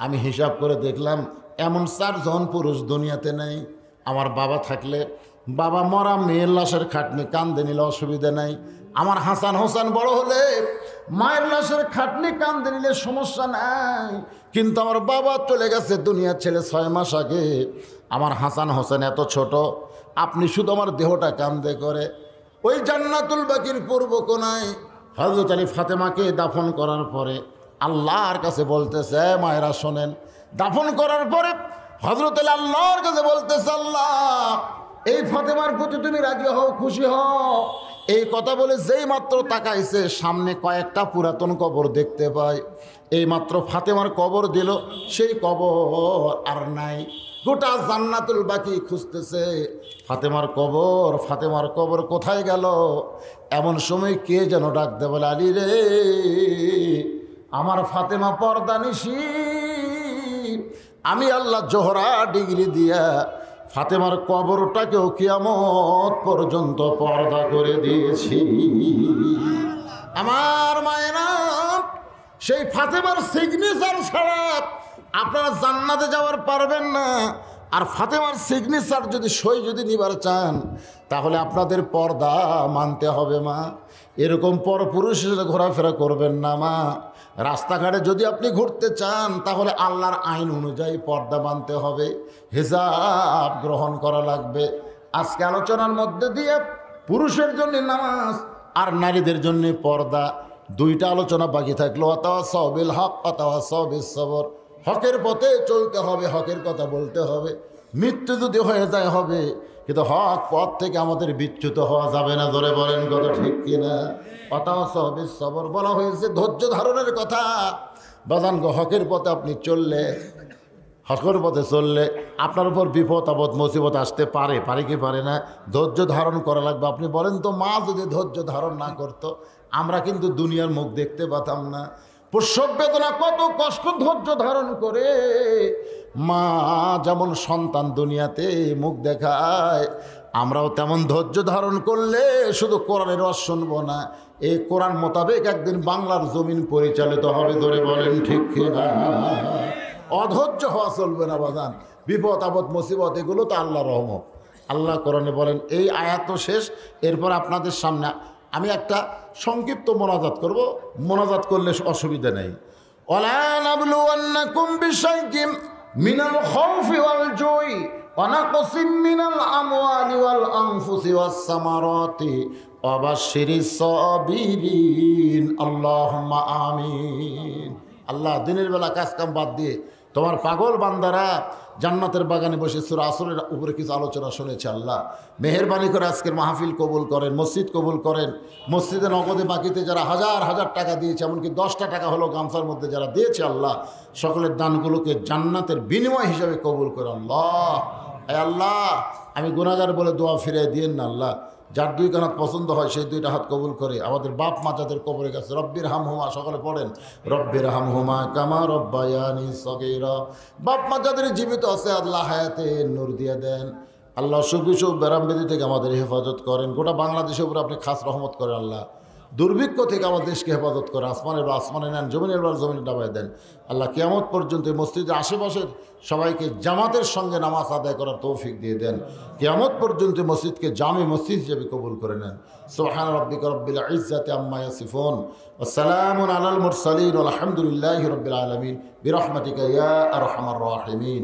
আমি হিসাব করে দেখলাম এমন 4 জন পুরুষ দুনিয়াতে নেই। আমার বাবা থাকলে বাবা মরা মেয়ের লাশের খাটনি কান্দে নিলে অসুবিধা নাই। আমার হাসান হোসেন বড় হলে মায়ের লাশের খাটনি কান্দে নিলে সমস্যা নাই। কিন্তু আমার বাবা চলে গেছে দুনিয়া ছেড়ে 6 মাস আগে। আমার হাসান হোসেন এত ছোট, আপনি শুধু আমার দেহটা কান্দে করে। ওই জান্নাতুল বাকির পূর্ব কোনায় হযরত আলী ফাতেমাকে দাফন করার পরে আল্লাহর কাছে বলতেছে, মায়েরা শোনেন, দাফন করার পরে হযরত আলী আল্লাহর কাছে বলতেছে, আল্লাহ এই ফাতেমার প্রতি তুমি রাজি হও, খুশি হও। এই কথা বলে যেই মাত্র তাকাইছে সামনে কয়েকটা পুরাতন কবর দেখতে পায়। এই মাত্র ফাতেমার কবর দিল, সেই কবর আর নাই। গোটা জান্নাতুল বাকি খুঁজতেছে ফাতেমার কবর, ফাতেমার কবর কোথায় গেল। এমন সময় কে যেন ডাকতে বলে, আলী রে, আমার ফাতেমা পর্দানিশী, আমি আল্লাহ জোহরা ডিগ্রি দিয়া ফাতেমার কবরটাকেও কিয়ামত পর্যন্ত পর্দা করে দিয়েছি। আমার মায়েরা, সেই ফাতেমার সিগনেচার ছাড়া আপনারা জান্নাতে যাওয়ার পারবেন না। আর ফাতেমার সিগনেচার যদি সই যদি নিবার চান, তাহলে আপনাদের পর্দা মানতে হবে মা। এরকম পরপুরুষের সাথে ঘোরাফেরা করবেন না মা। রাস্তাঘাটে যদি আপনি ঘুরতে চান, তাহলে আল্লাহর আইন অনুযায়ী পর্দা মানতে হবে, হিজাব গ্রহণ করা লাগবে। আজকে আলোচনার মধ্যে দিয়ে পুরুষের জন্য নামাজ আর নারীদের জন্য পর্দা, দুইটা আলোচনা বাকি থাকলো। ওয়াতাওয়াসাউ বিল হক ওয়াতাওয়াসাউ বিস সবর। হকের পথে চলতে হবে, হকের কথা বলতে হবে। মৃত্যু যদি হয়ে যায় হবে, কিন্তু হক পথ থেকে আমাদের বিচ্যুত হওয়া যাবে না। ধরে বলেন কথা ঠিক কিনা? ওয়াতাওয়াসাউ বিস সবর বলা হয়েছে ধৈর্য ধারণের কথা। বাজান গো, হকের পথে আপনি চললে, হকের পথে চললে আপনার উপর বিপদ আপদ মুসিবত আসতে পারে, পারে কি পারে না? ধৈর্য ধারণ করা লাগবে। আপনি বলেন তো, মা যদি ধৈর্য ধারণ না করতো, আমরা কিন্তু দুনিয়ার মুখ দেখতে পাতাম না। প্রসব বেদনা কত কষ্ট ধৈর্য ধারণ করে মা যেমন সন্তান দুনিয়াতে মুখ দেখায়, আমরাও তেমন ধৈর্য ধারণ করলে শুধু কোরআনের রস শুনবো না, এই কোরআন মোতাবেক একদিন বাংলার জমিন পরিচালিত হবে। ধরে বলেন ঠিক কিনা? অধৈর্য হওয়া চলবে না বাজান। বিপদ আপদ মুসিবত এগুলো তো আল্লাহর রহমত। আল্লাহ কোরআনে বলেন, এই আয়াত তো শেষ, এরপর আপনাদের সামনে আমি একটা সংক্ষিপ্ত মোনাজাত করব। মোনাজাত করলে অসুবিধা নেই। ওয়ালা নাবলুওয়ান্নাকুম বিশাইইম মিনাল খাউফি ওয়াল জুই ওয়া নাকসিম মিনাল আমওয়ালি ওয়াল আনফুসি ওয়াস সামারাতি ওয়া বাশশিরিস সাবিরিন। আল্লাহুম্মা আমিন। আল্লাহ দিনের বেলা কাজ কাম বাদ দিয়ে তোমার পাগল বান্দারা জান্নাতের বাগানে বসে সূরা আসরের উপরে কিছু আলোচনা শুনেছে। আল্লাহ মেহেরবানি করে আজকের মাহফিল কবুল করেন, মসজিদ কবুল করেন। মসজিদে নগদে বাকিতে যারা হাজার হাজার টাকা দিয়েছে, এমনকি 10টা টাকা হলো গামছার মধ্যে যারা দিয়েছে, আল্লাহ সকলের দানগুলোকে জান্নাতের বিনিময় হিসাবে কবুল করে। আল্লাহ আল্লাহ, আমি গুনাহগার বলে দোয়া ফিরিয়ে দিয়েন না। আল্লাহ যার দুই কান পছন্দ হয় সেই দুইটা হাত কবুল করে আমাদের বাপ মা যাদের কবরে গেছে, রব্বির হামহুমা, সকলে পড়েন রব্বির হামহুমা কামা রব্বায়ানি সগীরা। বাপ মা যাদের জীবিত আছে আল্লাহ হায়াতে নূর দিয়ে দেন। আল্লাহ সুখ সুখ ব্যারামবেদি থেকে আমাদের হেফাজত করেন। গোটা বাংলাদেশের উপরে আপনি খাস রহমত করেন। আল্লাহ দুর্ভিক্ষ থেকে আমার দেশকে হেফাজত করে। আসমানের বা আসমানে নেন, জমিনের বার জমিনে ডাবায় দেন। আল্লাহ কিয়ামত পর্যন্ত মসজিদের আশেপাশের সবাইকে জামাতের সঙ্গে নামাজ আদায় করার তৌফিক দিয়ে দেন। কিয়ামত পর্যন্ত মসজিদকে জামে মসজিদ হিসেবে কবুল করে নেন। সুবহান রাব্বিকা রব্বিল ইজ্জাতি আম্মা ইয়াসিফুন ওয়া সালামুন আলাল মুরসালিন ওয়া আলহামদুলিল্লাহি রাব্বিল আলামিন বিরহমাতিকা ইয়া আরহামার রাহিমিন।